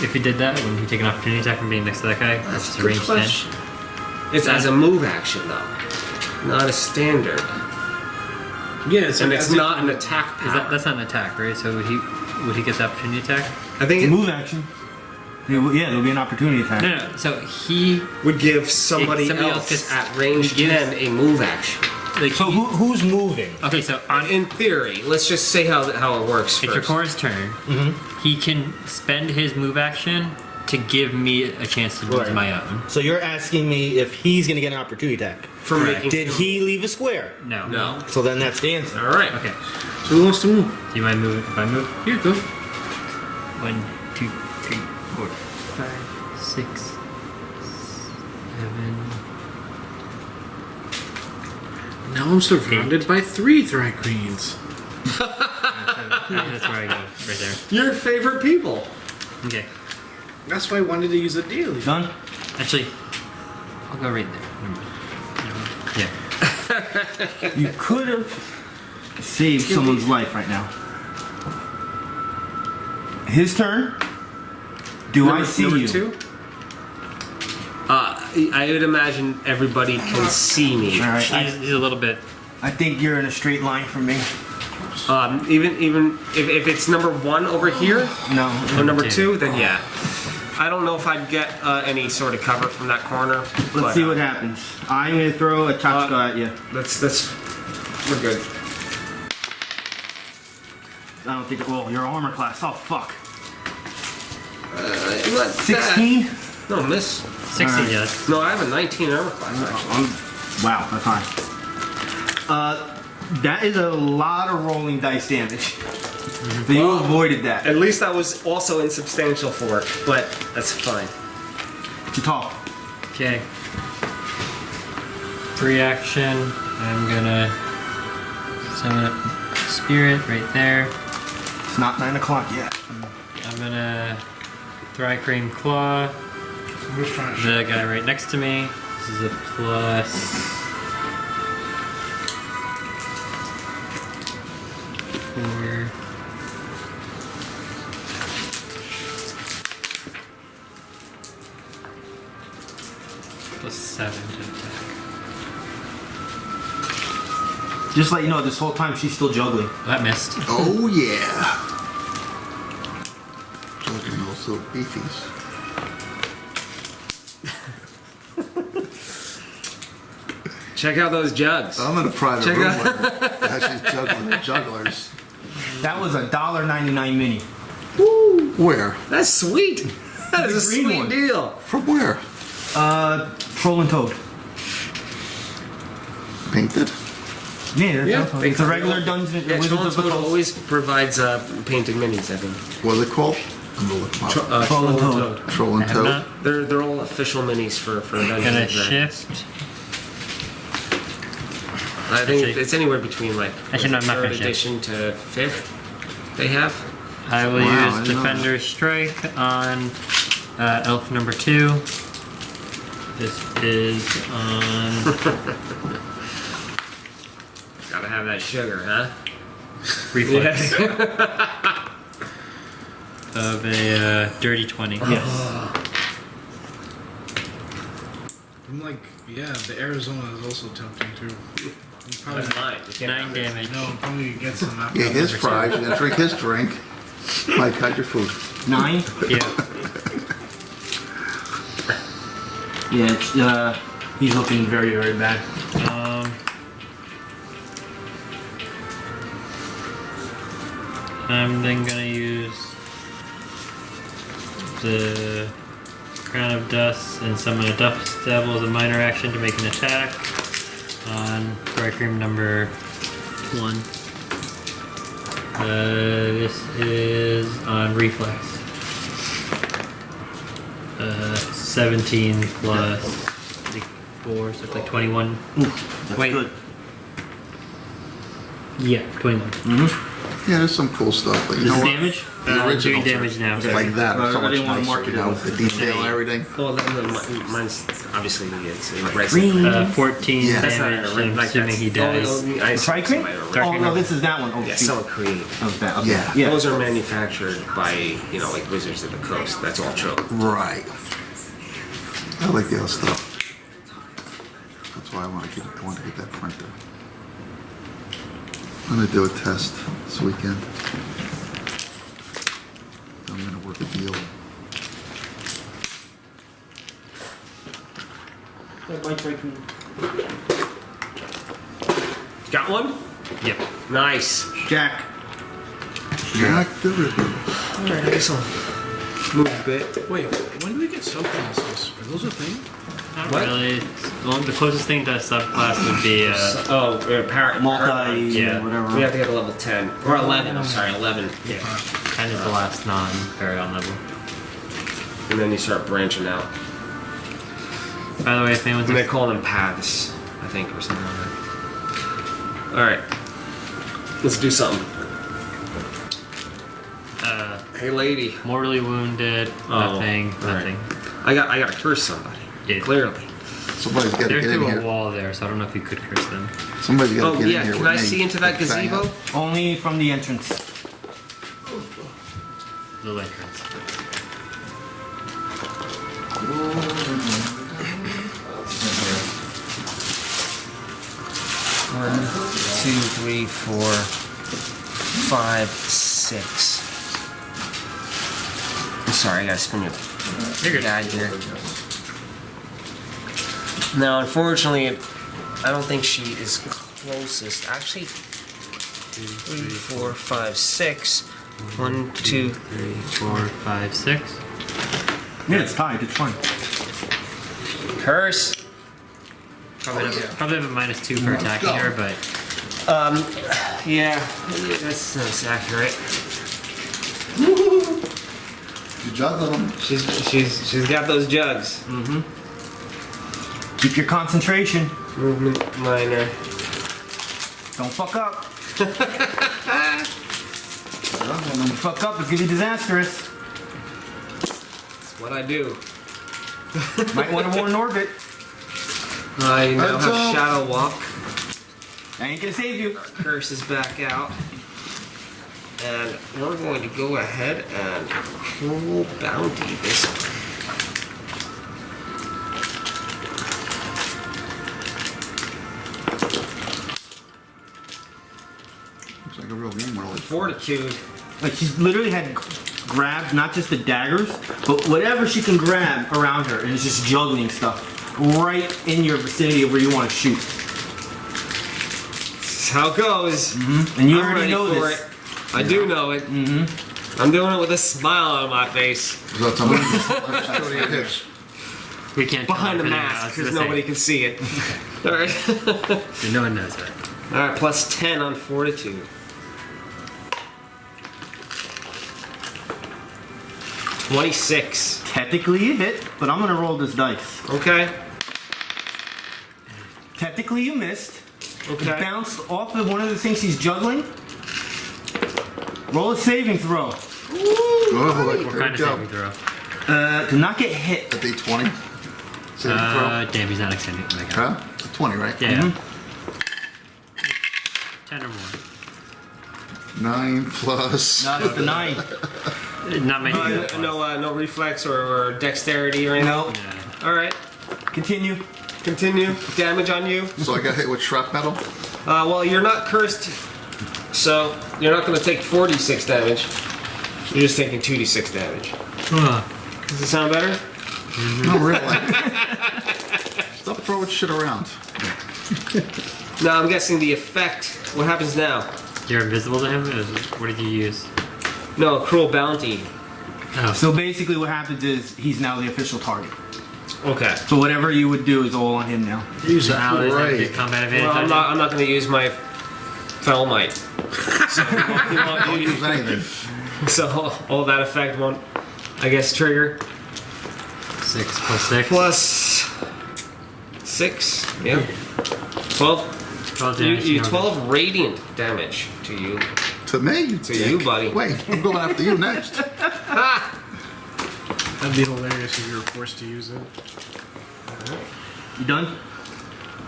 If he did that, wouldn't he take an opportunity attack from being next to that guy? That's It's a a good range question. It's as a move action though, not a standard, Yeah, and it's not an attack 10. power. That's not an attack, right? So would he get the opportunity attack? I think It's a it move action. Yeah, there'll be an opportunity attack. No. So he would give somebody Somebody else else gets- at range he gives- 10 a move action. like So who's moving? okay, so In theory, let's just say how it works it's first. Rakure's turn. He can spend his move action to give me a chance to use Right. my own. So you're asking me if he's gonna get an opportunity attack. For making Did he leave a square? No. No. So then that's the answer. All right. Okay. So who wants to move? Do you mind moving if I move? Here, go. 1, 2, 3, 4, 5, 6, 7. Now I'm surrounded by 3 Thri-Kreens. That's where I go, right there. Your favorite people. Okay. That's why I wanted to use a daily. Done? Actually, I'll go right there. Never mind. Yeah. You could have saved someone's life right now. His turn. Do I see number you? 2? I would imagine everybody can see me. All right. He's a little bit. I think you're in a straight line from me. Even if it's number 1 over here No. or number Okay. 2, then yeah. I don't know if I'd get any sort of cover from that corner. Let's see what happens. I'm gonna throw a chachka at you. We're good. I don't think. Oh, your armor class. Oh fuck. 16? 16. No, miss. 16, Alright. yes. No, I have a 19 armor class actually. Wow, that's high. That is a lot of rolling dice damage. But you avoided that. At least I was also insubstantial for it, but that's fine. Chit'al. Okay. Reaction. I'm gonna summon up Spirit right there. It's not 9 o'clock yet. I'm gonna Thri-Kreen Claw. Who's trying to The guy right next to me. This is a plus 4. Plus 7 to attack. Just let you know, this whole time she's still juggling. That missed. Oh yeah. Children also beefies. Check out those jugs. I'm in a private Check room out- with her. She's juggling the jugglers. That was a $1.99 mini. Where? That's sweet. That is a green sweet one. deal. From where? Troll and Toad. Painted? Yeah, Yeah, that's it's a regular Dungeons Yeah, Wizards of the Troll Coast. always provides painted minis, I think. What are they called? I'm gonna look them up. Troll and Toad. Troll I and have Toad. not. They're all official minis for Dungeons Gonna and Dragons. shift. I think Actually- it's anywhere between like Actually, no, I'm not third gonna shift. edition to 5th. They have. I will Wow, I use didn't know Defender Strike on Elf number 2. This is on Gotta have that sugar, huh? Reflex of a dirty 20. Yes. I'm like, yeah, the Arizona is also tempting too. You probably, That's mine. You can't 9 have it. damage. no, probably get some after. Yeah, his fries. You're gonna drink his drink. Mike, hide your food. 9. Yeah. Yeah, it's, he's looking very, very bad. I'm then gonna use the Crown of Dust and summon a Dust Devil as a minor action to make an attack on Thri-Kreen number 1. This is on Reflex. 17 plus like 4, so it's like 21. That's Wait. good. Yeah, 21. Yeah, there's some cool stuff, but you This know is what? damage? The original Doing damage now. Like that, I or so much didn't want to mark nicer, it you know, as the detail and everything. Well, mine's obviously it's Green. aggressive. 14 Yeah. That's not damage. a I'm like assuming he dies. I Thri-Kreen? Oh, no, this is that one. Oh, Yeah, shoot. Cell Create. That was bad. Okay. Yeah. Yeah. Those are manufactured by like Wizards of the Coast. That's all true. Right. I like the other stuff. That's why I want to get that printer. I'm gonna do a test this weekend. I'm gonna work a deal. Got one? Yep. Nice. Jack. Jack the Ripper. Alright, I guess I'll move a bit. Wait, when do we get subclasses? Are those a thing? Not What? really. The closest thing to a subclass would be Multi, Yeah. whatever. We have to get to level 10. Or 11, I'm sorry, 11. yeah. 10 is the last non-Paragon level. And then you start branching out. By the way, if anyone's And they call them paths, I think, or something like that. Alright. Let's do something. Hey lady. mortally wounded, nothing, alright. nothing. I gotta curse somebody. Yeah. Clearly. Somebody's got to They're get in through a here. wall there, so I don't know if you could curse them. Somebody's got to Oh get yeah, in here. can with I me. see into that Bang gazebo? out. Only from the entrance. The entrance. One, 2, 3, 4, 5, 6. I'm sorry, I gotta spin your guide here. Now, unfortunately, I don't think she is closest. Actually, 3, 4, 5, 6. 1, 2, 3, 4, 5, 6. Yeah, it's tied. It's fine. curse. Probably have a -2 for attacking her, but Yeah, that's accurate. You juggle them. She's got those jugs. Keep your concentration. Movement minor. Don't fuck up. Juggle Don't fuck up, it's gonna be disastrous. That's what I do. Might want to warn Norbit. I now Heads have up. Shadow Walk. I ain't gonna save you. Curse is back out. And we're going to go ahead and cruel bounty this one. Looks like a real game world. Fortitude. Like she's literally had grabbed not just the daggers, but whatever she can grab around her, and is just juggling stuff right in your vicinity of where you want to shoot. That's how it goes. And you I'm already ready know for this. it. I do know it. I'm doing it with a smile on my face. Is that somebody? That's your hits. we can't tell Behind the if anyone mask, else is because the nobody same. can see it. Alright. So no one knows that. Alright, plus 10 on Fortitude. 26. Technically you hit, but I'm gonna roll this dice. Okay. Technically you missed. Okay. It bounced off of one of the things she's juggling. Roll a saving throw. Oh, What kind of saving throw? To not get hit. A D20. Saving throw. Damn, he's not extending. Oh my God. Huh? It's a 20, right? Yeah. 10 or more. 9 plus. Not at the 9. Not many. No reflex or dexterity or anything? No. Alright. Continue. Continue. Damage on you. So I got hit with shrapnel. Well, you're not cursed, so you're not going to take 46 damage. You're just taking 2d6 damage. Does it sound better? No, really. Stop throwing shit around. No, I'm guessing the effect. What happens now? You're invisible to him? What did you use? No, cruel bounty. Oh. So basically what happens is he's now the official target. Okay. So whatever you would do is all on him now. So allies have Right. good combat advantage Well, on I'm not going to use my fell might. So, Don't use anything. so all that effect won't, I guess, trigger. 6 plus 6. Plus 6. Yeah. 12. 12 You, damage. you 12 radiant damage to you. To me, you To dick. you, buddy. Wait, I'm going after you next. That'd be hilarious if you were forced to use it. You done?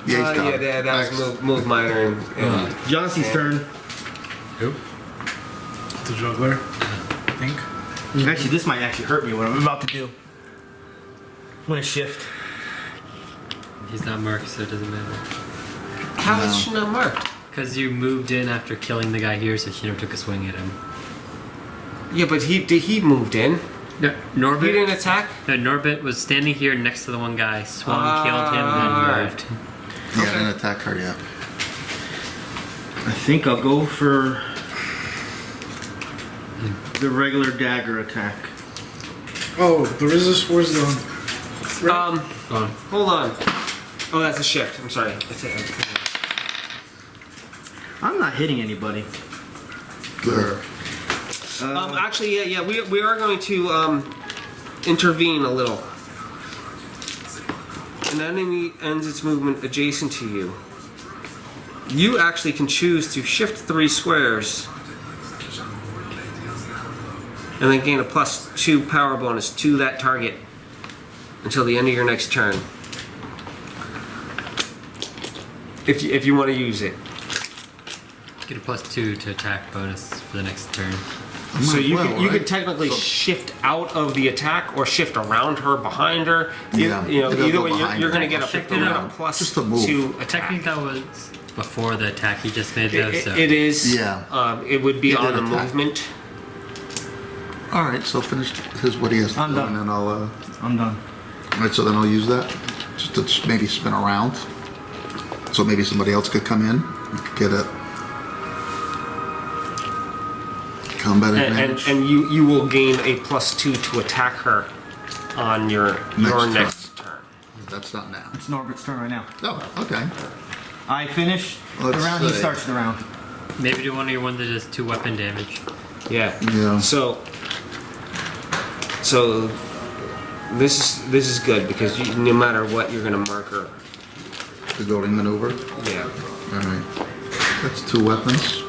Yeah, he's gone. Yeah, that was Next. move minor. And Jossi's turn. Who? The juggler, I think. Actually, this might actually hurt me what I'm about to do. I'm gonna shift. He's not marked, so it doesn't matter. how is she not marked? Because you moved in after killing the guy here, so she never took a swing at him. Yeah, but he moved in. No, Norbit. He didn't attack. No, Norbit was standing here next to the one guy, swung, killed him, Alright. then moved. Yeah, I didn't attack her yet. I think I'll go for the regular dagger attack. Oh, the resist was gone. Hold on. Oh, that's a shift. I'm sorry. I'm not hitting anybody. Good. Actually, yeah, we are going to intervene a little. An enemy ends its movement adjacent to you. You actually can choose to shift 3 squares and then gain a +2 power bonus to that target until the end of your next turn. If you want to use it. Get a +2 to attack bonus for the next turn. So you right? could technically shift out of the attack or shift around her, behind her. Yeah, You know, it'll either go way, behind you're her. going to get a Shift it around. Just to move. +2 attack. Technically, that was before the attack he just made, though. So. It is. Yeah. It would be He on did the attack. movement. All right, so finish his what he has to I'm do, done. and then I'll. I'm done. All right, so then I'll use that just to maybe spin around, so maybe somebody else could come in, and could get it. Combat advantage. And you will gain a +2 to attack her on your Next next turn. That's not now. It's Norbit's turn right now. Oh, okay. I finish Let's the round, he see. starts the round. Maybe do one of your ones that does 2 weapon damage. Yeah. Yeah. So this is good because no matter what, you're gonna mark her. The goading maneuver. Yeah. All right. That's 2 weapons.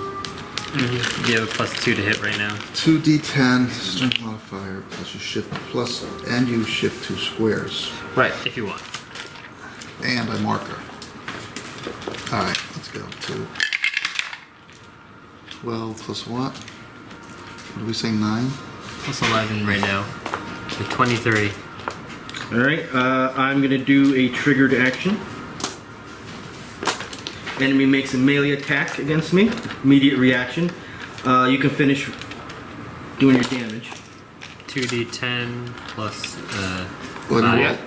You have a +2 to hit right now. 2d10 strength modifier plus you shift plus and you shift 2 squares. Right. If you want. And I mark her. All right, let's go to 12 plus what? What did we say? 9. +11 right now. So 23. Alright, I'm gonna do a triggered action. Enemy makes a melee attack against me. Immediate reaction. You can finish doing your damage. 2d10 plus What do you Yeah. roll?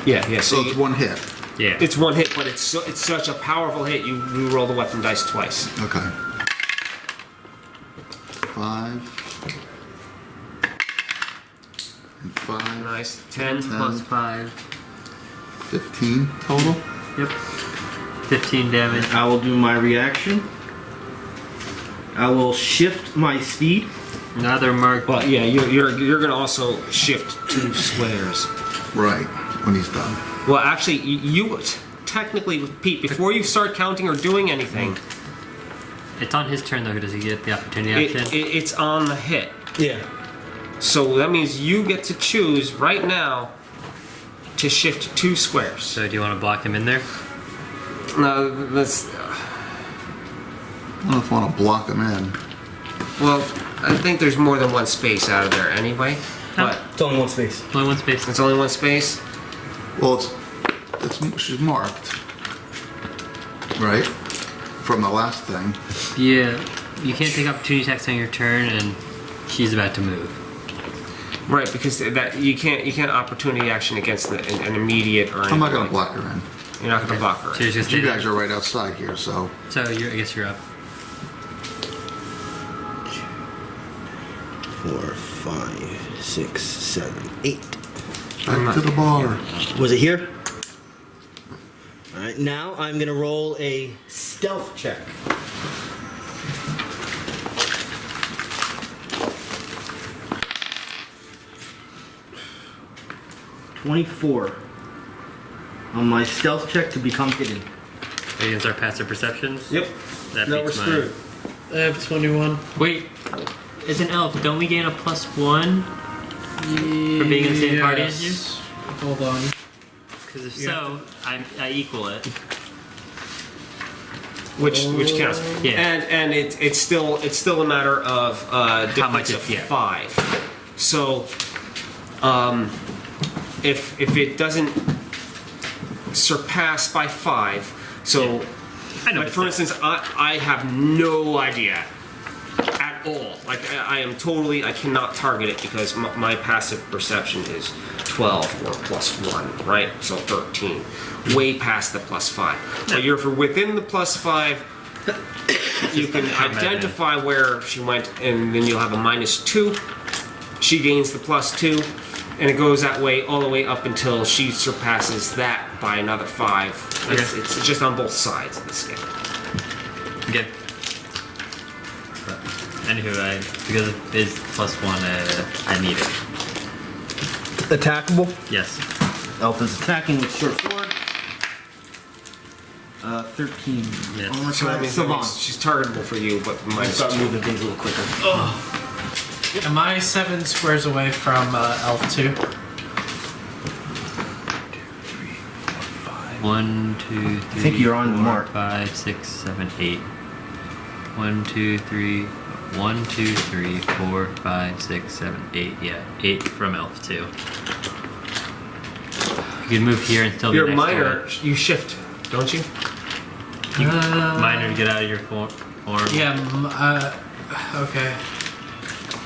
Yeah. So it's 1 hit. yeah. It's 1 hit, but it's such a powerful hit. You roll the weapon dice twice. Okay. 5. And 5. Nice. 10 10. plus 5. 15 total. Yep. 15 damage. I will do my reaction. I will shift my speed. Another mark. Well, yeah, you're gonna also shift 2 squares. Right, when he's done. Well, actually, you technically, Pete, before you start counting or doing anything, It's on his turn though. Does he get the opportunity action? it's on the hit. Yeah. So that means you get to choose right now to shift 2 squares. So do you want to block him in there? No, that's I don't know if I want to block him in. well. I think there's more than 1 space out of there anyway. But It's only 1 space. Only 1 space. it's only 1 space. Well, she's marked, right? From the last thing. Yeah. You can't take opportunity attacks on your turn, and she's about to move. Right, because that you can't opportunity action against an immediate or I'm not anything going to like block her in. that. You're not gonna block her. So you're just You gonna guys are right outside here, so. So I guess you're up. 4, 5, 6, 7, 8. Back to the bar. Was it here? Alright, now I'm gonna roll a stealth check. $24 on my stealth check to become hidden. Against our passive perceptions. Yep. That No, we're beats mine. screwed. I have 21. Wait. As an elf, don't we gain a +1 for being in the same party as you? Yes. Hold on. Because if You so, I equal it. Which counts. Yeah. And it's still a matter of difference much of it- yeah. 5. So if it doesn't surpass by 5, so I know. like but for still. instance, I have no idea at all. Like I am totally. I cannot target it because my passive perception is 12 or +1, right? So 13, way past the +5. So you're within the +5. You can identify where she went, and then you'll have a -2. She gains the +2, and it goes that way all the way up until she surpasses that by another 5. It's just on both sides of the scale. Okay. But, anywho, because it is +1, I need it. Attackable. Yes. Elf is attacking with short sword. 13. Yes. Armor So that class. means Sylvann. she's targetable for you, but I start -2. moving things a little quicker. Am I 7 squares away from Elf 2? 1, 2, 3. I think you're on the 4, mark. 5, 6, 7, 8. 1, 2, 3. 1, 2, 3, 4, 5, 6, 7, 8. Yeah, 8 from Elf 2. You can move here and still be You're next to minor. it. You shift, don't you? Minor to get out of your form. Yeah, okay.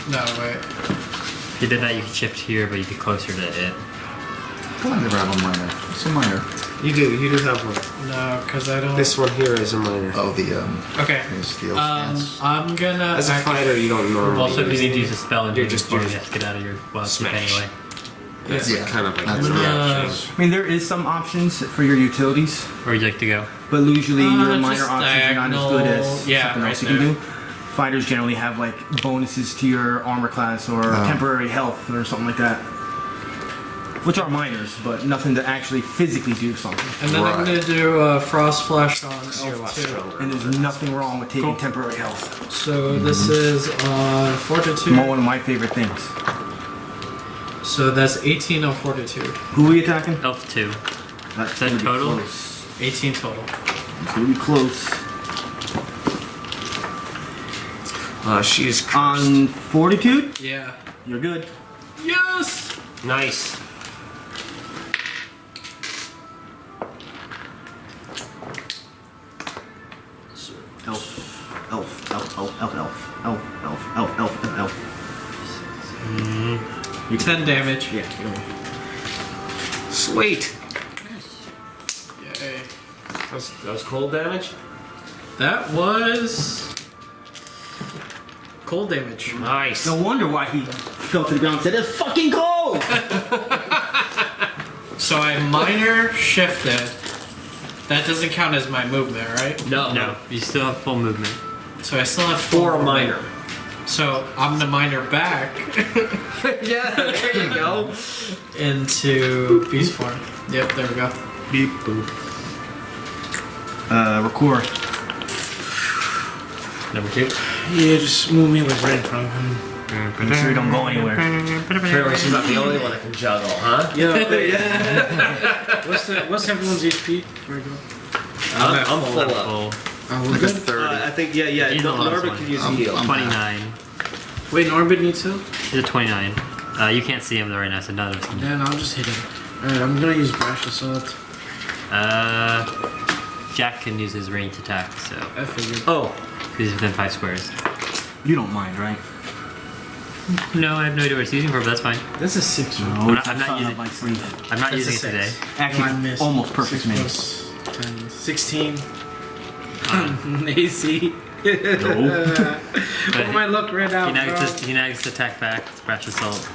No, wait. If you did that, you could shift here, but you'd be closer to it. I never have a minor. What's a minor? You do have one. No, because I don't. This one here is a minor. Oh, the Okay. is the stance. I'm gonna. As a fighter, you don't normally. Also, if you use need to use a spell and You're do just you using- have to get out of your wild shape Smash. anyway. It's Yeah. kind of like That's a right. reaction. I mean, there is some options for your utilities, Where would you like to go? but usually your just minor options are not as good as diagonal. Yeah, something right else you can there. do. Fighters generally have like bonuses to your armor class or temporary health or something like that, which are minors, but nothing to actually physically do something. And then I'm gonna do Frost Flash on You're a Elf lot 2. stronger. And there's nothing wrong with taking temporary health. So this is on Fortitude. One of my favorite things. So that's 18 on Fortitude. Who are we attacking? Elf 2. That's that gonna be total? close. 18 total. It's gonna be close. She is cursed. On fortitude, Yeah. you're good. Yes! Nice. Elf, elf, elf, elf, elf, elf, elf, elf, elf, elf, elf, elf. 10 damage. Yeah, you know. Sweet. Yay. That was cold damage. That was cold damage. Nice. No wonder why he fell to the ground and said, "It's fucking cold!" So I minor shifted. That doesn't count as my movement, right? No, you still have full movement. So I still have For a full minor. movement. So I'm gonna minor back Yeah, there you go. into beast form. Yep, there we go. Beep boop. Rakura. Number 2. Yeah, just move me like right in front of him. Make sure you don't go anywhere. Apparently she's not the only one that can juggle, huh? Yeah. What's everyone's HP before I go? I'm full up. Full. Oh, we're Like a good. 30. I think, yeah. He's the last Norbit one. could use a heal. I'm 29. Wait, Norbit needs heal? He's a 29. You can't see him though right now, so none of us can. Then I'll just hit him. Alright, I'm gonna use Brash Assault. Jack can use his ranged attack, so I figured. Oh, he's within 5 squares. You don't mind, right? No, I have no idea what it's using for, but that's fine. That's a 6. No, I'm it's not inside using- of my sleeve. I'm not That's using a it today. 6. Actually, I missed. almost perfect 6 mate. plus 10. 16. AC. But Oh, my luck ran out. he now gets to attack back. It's Brash Assault.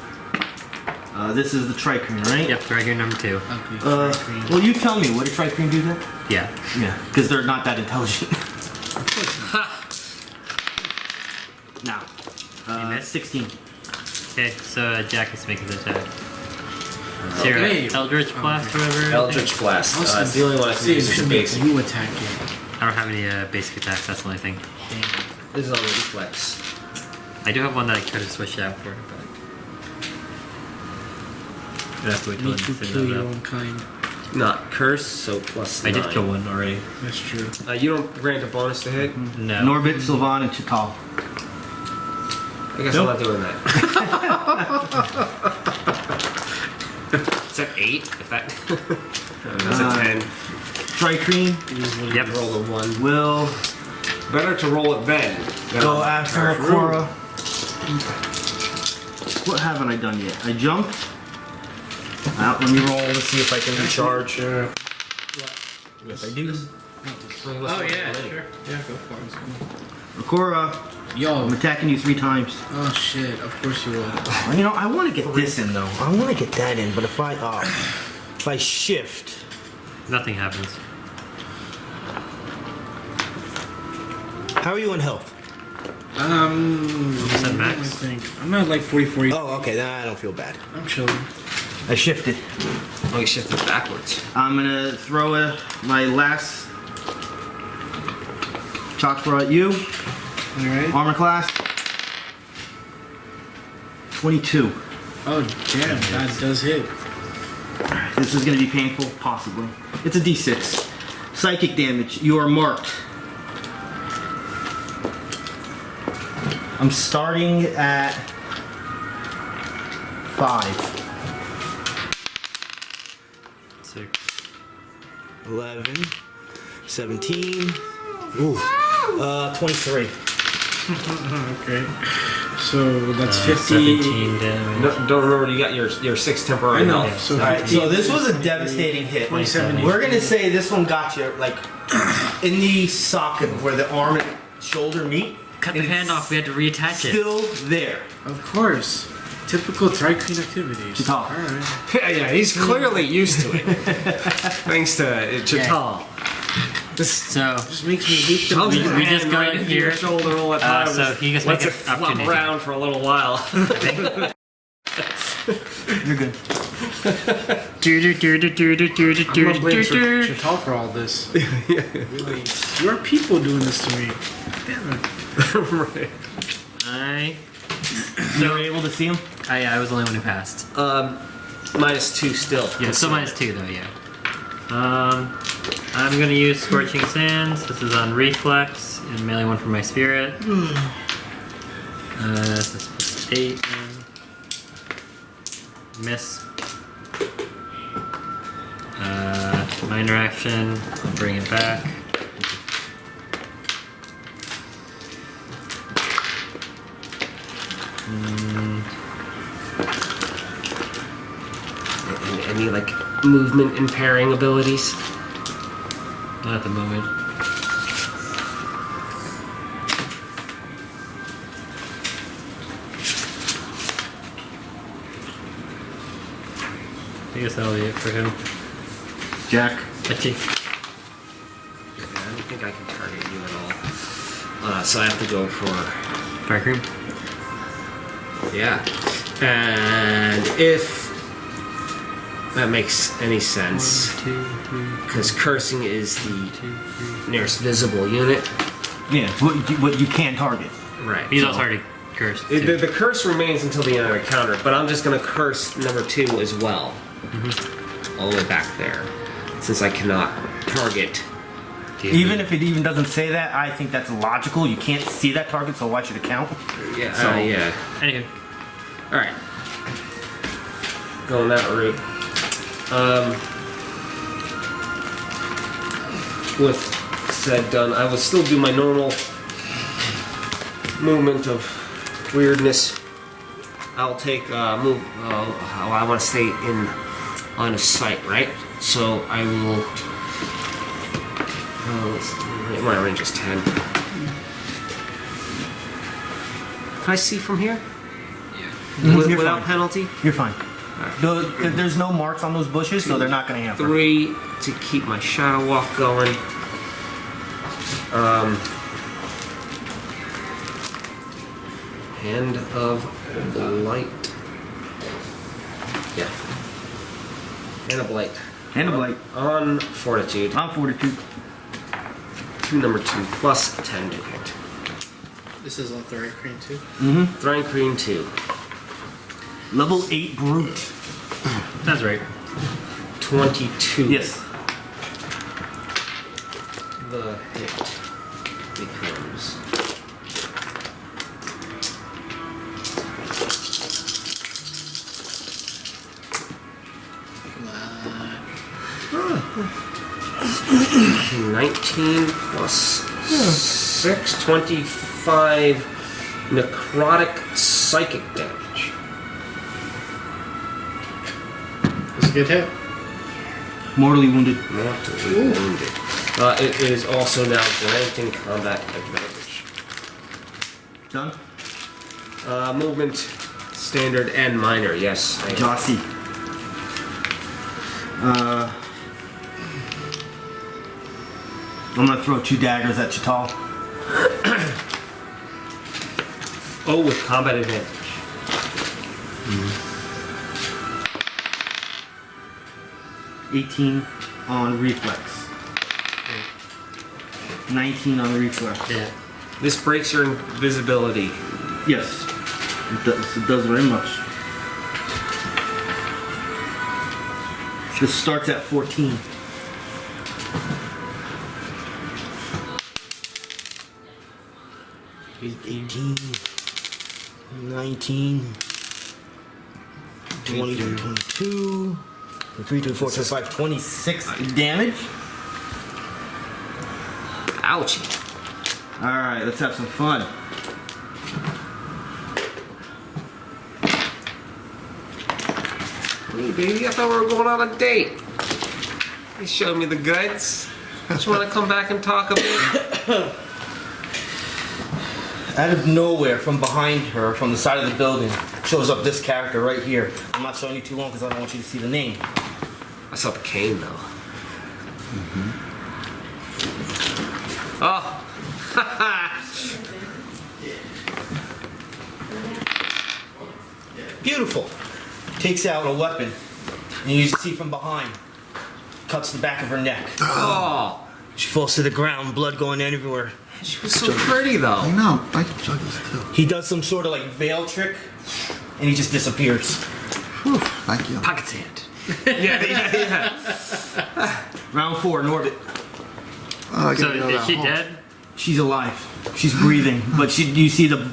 This is the Thri-Kreen, right? Yep, Dragon number 2. Okay. Well, you tell me, what did Thri-Kreen do then? Yeah. Yeah, because they're not that intelligent. Now, You missed? 16. Okay, so Jack is making the attack. Zero. Okay. Eldritch Blast, whatever. Eldritch Blast. Awesome. It's the only one I can See, use as a should make basic. you attack it. I don't have any basic attacks, that's the only thing. This is on reflex. I do have one that I could have switched out for, but. I'd have to wait till Need to it's kill your up. own kind. Not curse, so plus I did 9. kill one already. That's true. You don't grant a bonus to hit? No. Norbit, Sylvann, and Chit'al. I guess I'm not doing that. Is that 8? If that. That's a 10. Thri-Kreen Yep. Roll a 1. will Better to roll it then. Go after Rakura. What haven't I done yet? I jumped. Let me roll to see if I can recharge. Yes, I do. Oh yeah, sure. Yeah, go for it. Rakura, Yo. I'm attacking you 3 times. Oh shit, of course you will. You know, I want to get this in though. I want to get that in, but if I shift, Nothing happens. how are you in health? Is that I max? think. I'm at like 40. Oh, okay, then I don't feel bad. I'm chilling. I shifted. Oh, you shifted backwards. I'm gonna throw my last chakra at you. Alright. Armor class. 22. Oh damn, that does hit. This is gonna be painful, possibly. It's a D6. Psychic damage. You are marked. I'm starting at 5. 6. 11, 17, 23. Okay. So that's 50. 17 damage. No, don't remember you got your 6 temporary. I know. health. So Alright, 15, so this was a devastating hit. 27. We're gonna say this one got you like in the socket where the arm and shoulder meet. Cut the and hand it's off, we had to reattach it. Still there. Of course. Typical Thri-Kreen activities. Chit'al. Alright. Yeah, he's clearly used to it. Thanks to Chit'al. So, Just makes me hate the Shoves we his just hand got right in into here. your shoulder all the time. so he gets lets make it an flop opportunity. around for a little while. You're good. I'm gonna blame Chit'al for all this. Really. Your people doing this to me. Damn it. Right. You were able to see him? I was the only one who passed. -2 still. Yeah, so -2 though, yeah. I'm gonna use Scorching Sands. This is on Reflex and melee 1 for my spirit. This is +8. Miss. Minor action. I'll bring it back. Any like movement impairing abilities? Not at the moment. I guess that'll be it for him. Jack. Etchy. Yeah, I don't think I can target you at all. So I have to go for Thri-Kreen. yeah. And if that makes any sense, 1, 2, 3. because cursing is the nearest visible unit. Yeah, what you can target. Right. He's also already cursed. The, Too. the curse remains until the end of the counter, but I'm just going to curse number 2 as well. All the way back there. Since I cannot target. Even if it even doesn't say that, I think that's logical. You can't see that target, so why should it count? Yeah, So- yeah. Anywho. Alright. Going that route. With said done, I will still do my normal movement of weirdness. I'll take move. I want to stay in line of sight, right? So I will. My range is 10. Can I see from here? You're Without fine. penalty? You're fine. There's no marks on those bushes, so they're not going to hamper. 3 to keep my shadow walk going. Hand of Blight. Yeah. Hand of Blight. Hand of Blight. On Fortitude. I'm Fortitude. To number 2. Plus 10 to hit. This is on Thri-Kreen too. Thri-Kreen 2. Level 8 Brute. That's right. 22. Yes. The hit becomes... Come on. 19 plus 6, 25 necrotic psychic damage. It's a good hit. Mortally wounded. Mortally wounded. It is also now granting combat advantage. Done? Movement, standard and minor, yes. Jossi. I'm gonna throw 2 daggers at Chit'al. Oh, with combat advantage. 18 on reflex. 19 on reflex. Yeah. This breaks your invisibility. Yes, it does very much. This starts at 14. He's 18, 19, 20, 22, 3, 2, 4, 5, 26 damage. Ouchie. Alright, let's have some fun. Hey, baby, I thought we were going on a date. You showed me the goods. Just want to come back and talk a bit? Out of nowhere, from behind her, from the side of the building, shows up this character right here. I'm not showing you too long because I don't want you to see the name. I saw the cane, though. Oh. Beautiful. Takes out a weapon, and you see from behind. Cuts the back of her neck. Oh. She falls to the ground, blood going everywhere. She was so pretty, I though. know. I can chug this too. He does some sort of like veil trick, and he just disappears. Whew, thank you. Pocket sand. Yeah. Round 4, Norbit. Oh, I So gotta go is down she home. dead? She's alive. She's breathing, but you see the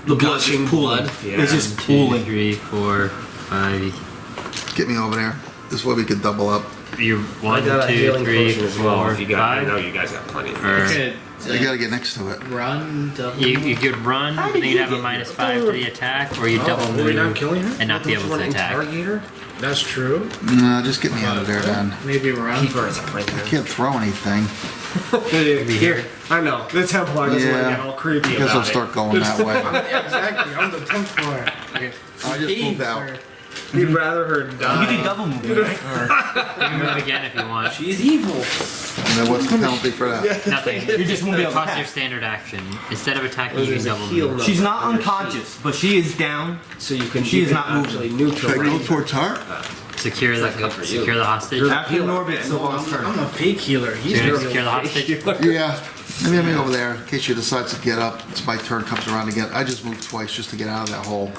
blood Gushing just pooling. blood. Yeah. It's just 2, pooling. 3, 4, 5. Get me over there. This way we can double up. You're I 1, got a 2, healing 3, potion as well. 4, If you got, I 5. know you guys got plenty. Of Or Okay. You gotta get next to it. Run, double. you could run, How and did then you you'd have a get- -5 to the attack, or you double Are we not move killing her? and not be able to attack. Interrogator? That's true. No, just get me out of there then. Maybe run. Keep her as a printer. Can't throw anything. Here, I know. The Templar doesn't want to Yeah. get all creepy I guess I'll about it. start going that way. Yeah, exactly. I'm the Templar. Okay. I just moved out. You'd rather her You die. can do double movement, right? You can move again if you want. She's evil. And then what's the penalty for that? Nothing. You just won't be able to Toss your attack. standard action. Instead of attacking, you can There's a double heal move. note. She's not unconscious, but she is down. So you can. She you is can not moving. actually Should I go neutralize. towards her? Secure It's not good for you. secure the hostage. You're- After Norbit, Sylvann's turn. I'm a fake healer. He's You're the gonna secure the real hostage. Yeah. Maybe I'm over there in case she decides to get up. It's my turn, comes around again. I just moved twice just to get out of that hole.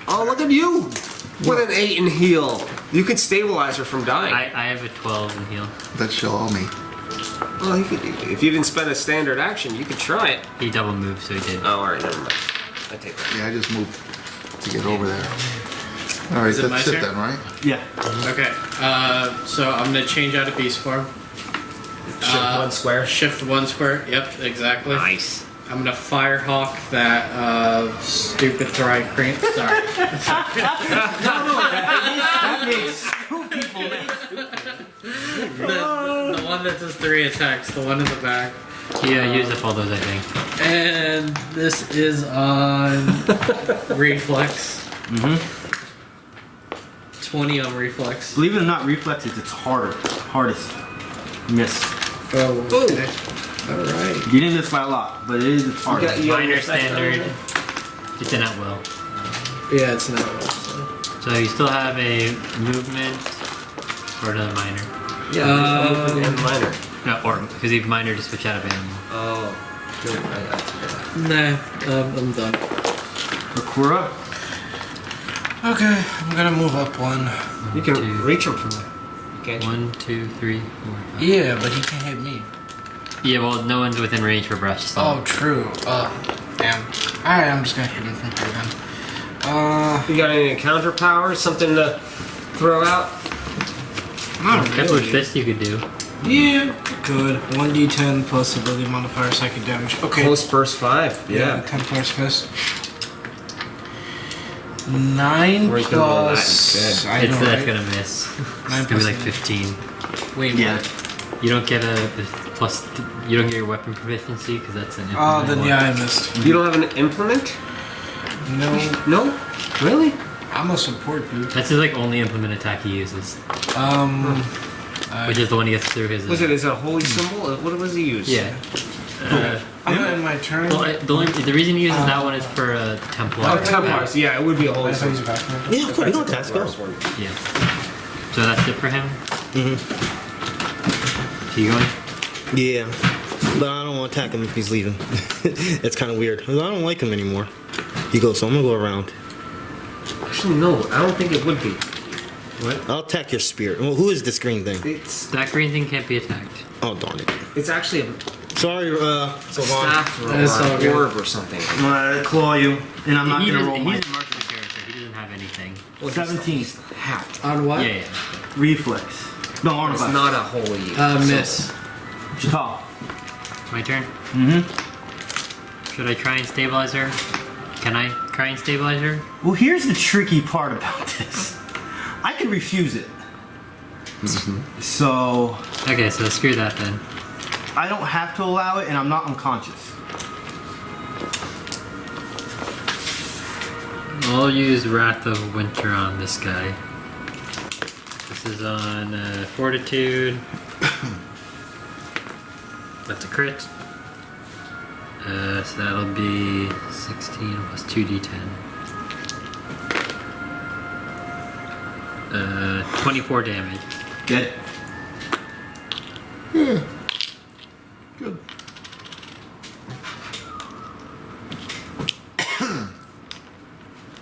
Oh, look at you! With an 8 in heal. You can stabilize her from dying. I have a 12 in heal. That she'll owe me. Well, if you didn't spend a standard action, you could try it. He double moved, so he did. Oh, alright, never mind. I take that. Yeah, I just moved to get over there. All right, Is it my that's it turn? then, right? Yeah. Okay. So I'm gonna change out of beast form. Shift 1 square. Shift 1 square. Yep, exactly. Nice. I'm gonna firehawk that stupid Thri-Kreen. Sorry. That makes two people The one that does 3 attacks. The one in the back. He used up all those, I think. And this is on reflex. 20 on reflex. Believe it or not, reflexes, it's hardest. Miss. Oh, okay. Alright. You didn't miss by a lot, but it's hardest. You got Minor your effect on standard. it? It's an at will. Yeah, it's not well, so. So you still have a movement for another minor. Yeah, and minor. No, or because you have minor to switch out of animal. Oh, good. Nah, I'm done. Rakura? Okay, I'm gonna move up one. You can Two. reach him from there. You can't. 1, 2, 3, 4, 5. Yeah, but he can't hit me. Yeah, well, no one's within range for brush. So. Oh, true. Damn. Alright, I'm just gonna hit him from here then. You got any encounter powers? Something to throw out? Not That's what really. fist you could do. Yeah, good. 1d10 plus ability modifier, psychic damage. Okay. Close burst 5. Yeah. 10 plus fist. 9 Where's gonna roll that plus. instead? I know, That's right? gonna miss. It's 9 gonna be plus like 9. 15. Wait, Yeah. what? You don't get a plus. You don't get your weapon proficiency because that's an. Oh, implement then one. yeah, I missed. You don't have an implement? No, No? Really? I'm a support dude. That's his like only implement attack he uses, which is the one he gets through his. Was it? Is it a holy symbol? What was he use? Yeah. I'm gonna end my turn. Well, the reason he uses that one is for Templar. Oh, Templars. Yeah, it would be a holy I thought symbol. he's back. Yeah, of course. You don't ask. Go. Yeah. So that's it for him. So you going? Yeah, but I don't want to attack him if he's leaving. It's kind of weird. I don't like him anymore. He goes, so I'm gonna go around. Actually, no. I don't think it would be. What? I'll attack your spirit. Well, who is this green thing? It's That green thing can't be attacked. Oh, darn it. it's actually a Sorry, Sylvann. staff or That's all an good. orb or something. I'm gonna claw you, and I'm not He gonna doesn't- roll my He's a martial character. He doesn't have anything. Well, 17 half. On what? Yeah, yeah. reflex. No, armor It's class. not a holy. Miss. Chit'al. My turn. Should I try and stabilize her? Can I try and stabilize her? Well, here's the tricky part about this. I can refuse it. So Okay, so screw that then. I don't have to allow it, and I'm not unconscious. I'll use Wrath of Winter on this guy. This is on Fortitude. That's a crit. So that'll be 16 plus 2d10. 24 damage. Dead. Yeah. Good.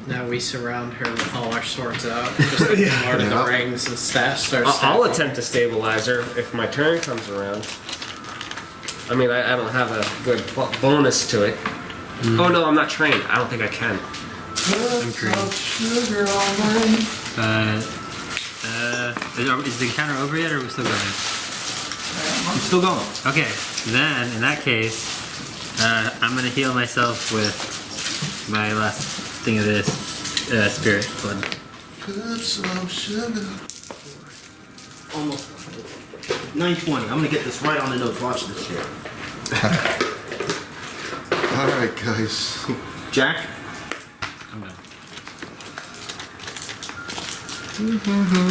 Now we surround her with all our swords out. Just like Lord of the Yeah. Rings and start I'll stacking. attempt to stabilize her if my turn comes around. I mean, I don't have a good bonus to it. Oh no, I'm not trained. I don't think I can. I'm trained. Is the encounter over yet, or are we still going? I'm still going. Okay, then in that case, I'm gonna heal myself with my last thing of this spirit blood. Put some sugar. Almost. 920. I'm gonna get this right on the nose. Watch this shit. All right, guys. Jack. I'm done.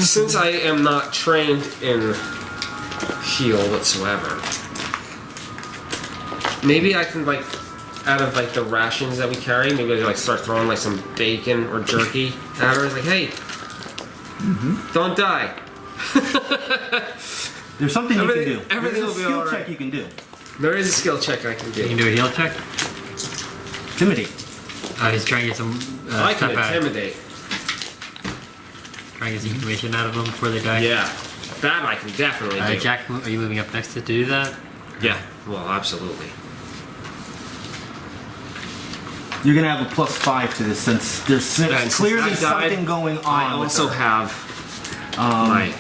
Since I am not trained in heal whatsoever, maybe I can like, out of like the rations that we carry, maybe I can like start throwing like some bacon or jerky at her. It's like, hey, don't die. There's something you can Everything- do. everything There's will a be skill all right. check you can do. There is a skill check I can You can do. do a heal check. Intimidate. He's trying to get some I can stuff out. intimidate. Trying to get some information out of them before they die. Yeah, that I can definitely do. Jack, are you moving up next to do that? Yeah, well, absolutely. You're gonna have a +5 to this since there's And since clearly I died, something going on. I with also her. have my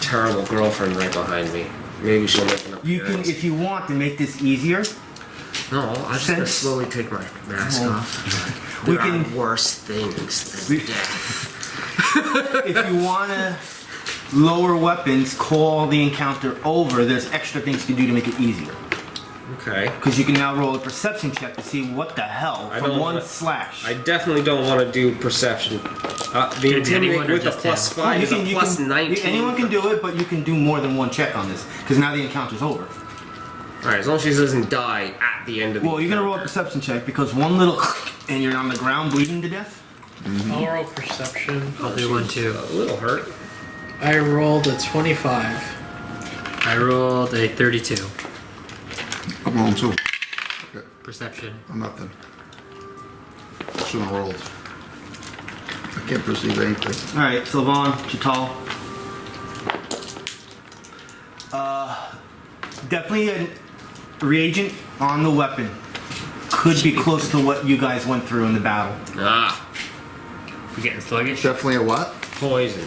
terrible girlfriend right behind me. Maybe she'll make an You can, appearance. if you want, to make this easier. No, I'm just gonna Since- slowly take my mask Oh. off. We There are can- worse things than death. If you want to lower weapons, call the encounter over. There's extra things you can do to make it easier. Okay. Because you can now roll a perception check to see what the hell I from don't one wanna- slash. I definitely don't want to do perception. The Can anyone intimidate or with the just plus him? 5 is a plus 19. Anyone can do it, but you can do more than one check on this because now the encounter's over. Alright, as long as she doesn't die at the end of the Well, you're gonna roll a perception check because one little and you're on the ground bleeding to death. I'll roll perception. I'll do one too. A little hurt. I rolled a 25. I rolled a 32. I'm rolling too. Okay. Perception. I'm nothing. Shouldn't have rolled. I can't perceive anything. All right, Sylvann, Chit'al. Definitely a reagent on the weapon. Could be close to what you guys went through in the battle. Ah, We're getting sluggish. Definitely a what? poison.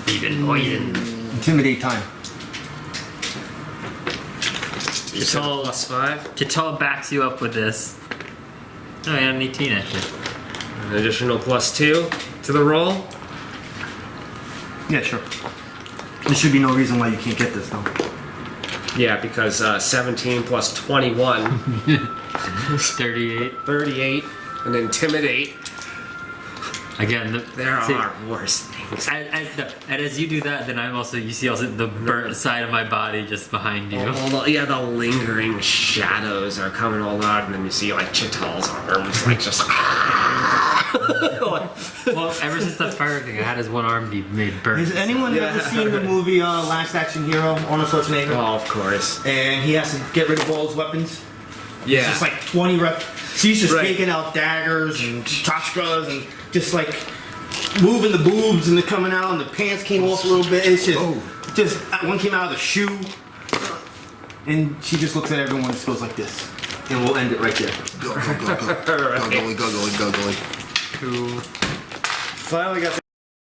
Even poison. Intimidate time. You said Chit'al- +5. Chit'al backs you up with this. Oh, yeah, an 18 actually. An additional +2 to the roll. Yeah, sure. There should be no reason why you can't get this though. Yeah, because 17 plus 21, 38. 38, and intimidate. Again, There see, are worse things. and as you do that, then you see also the burnt side of my body just behind you. The lingering shadows are coming all out, and then you see like Chit'al's arms, like just. Well, ever since that fire thing, I had his one arm be made burnt. Has anyone ever seen the movie Last Action Hero, Arnold Schwarzenegger? Oh, of course. And he has to get rid of all his weapons. Yeah. It's just like 20 reps. So he's just Right. taking out daggers and chashkas and just like moving the boobs and they're coming out and the pants came off a little bit. It's just one came out of the shoe. And she just looks at everyone and just goes like this. And we'll end it right there. Go, go, go, go. Guggly, guggly, guggly. Cool. Finally got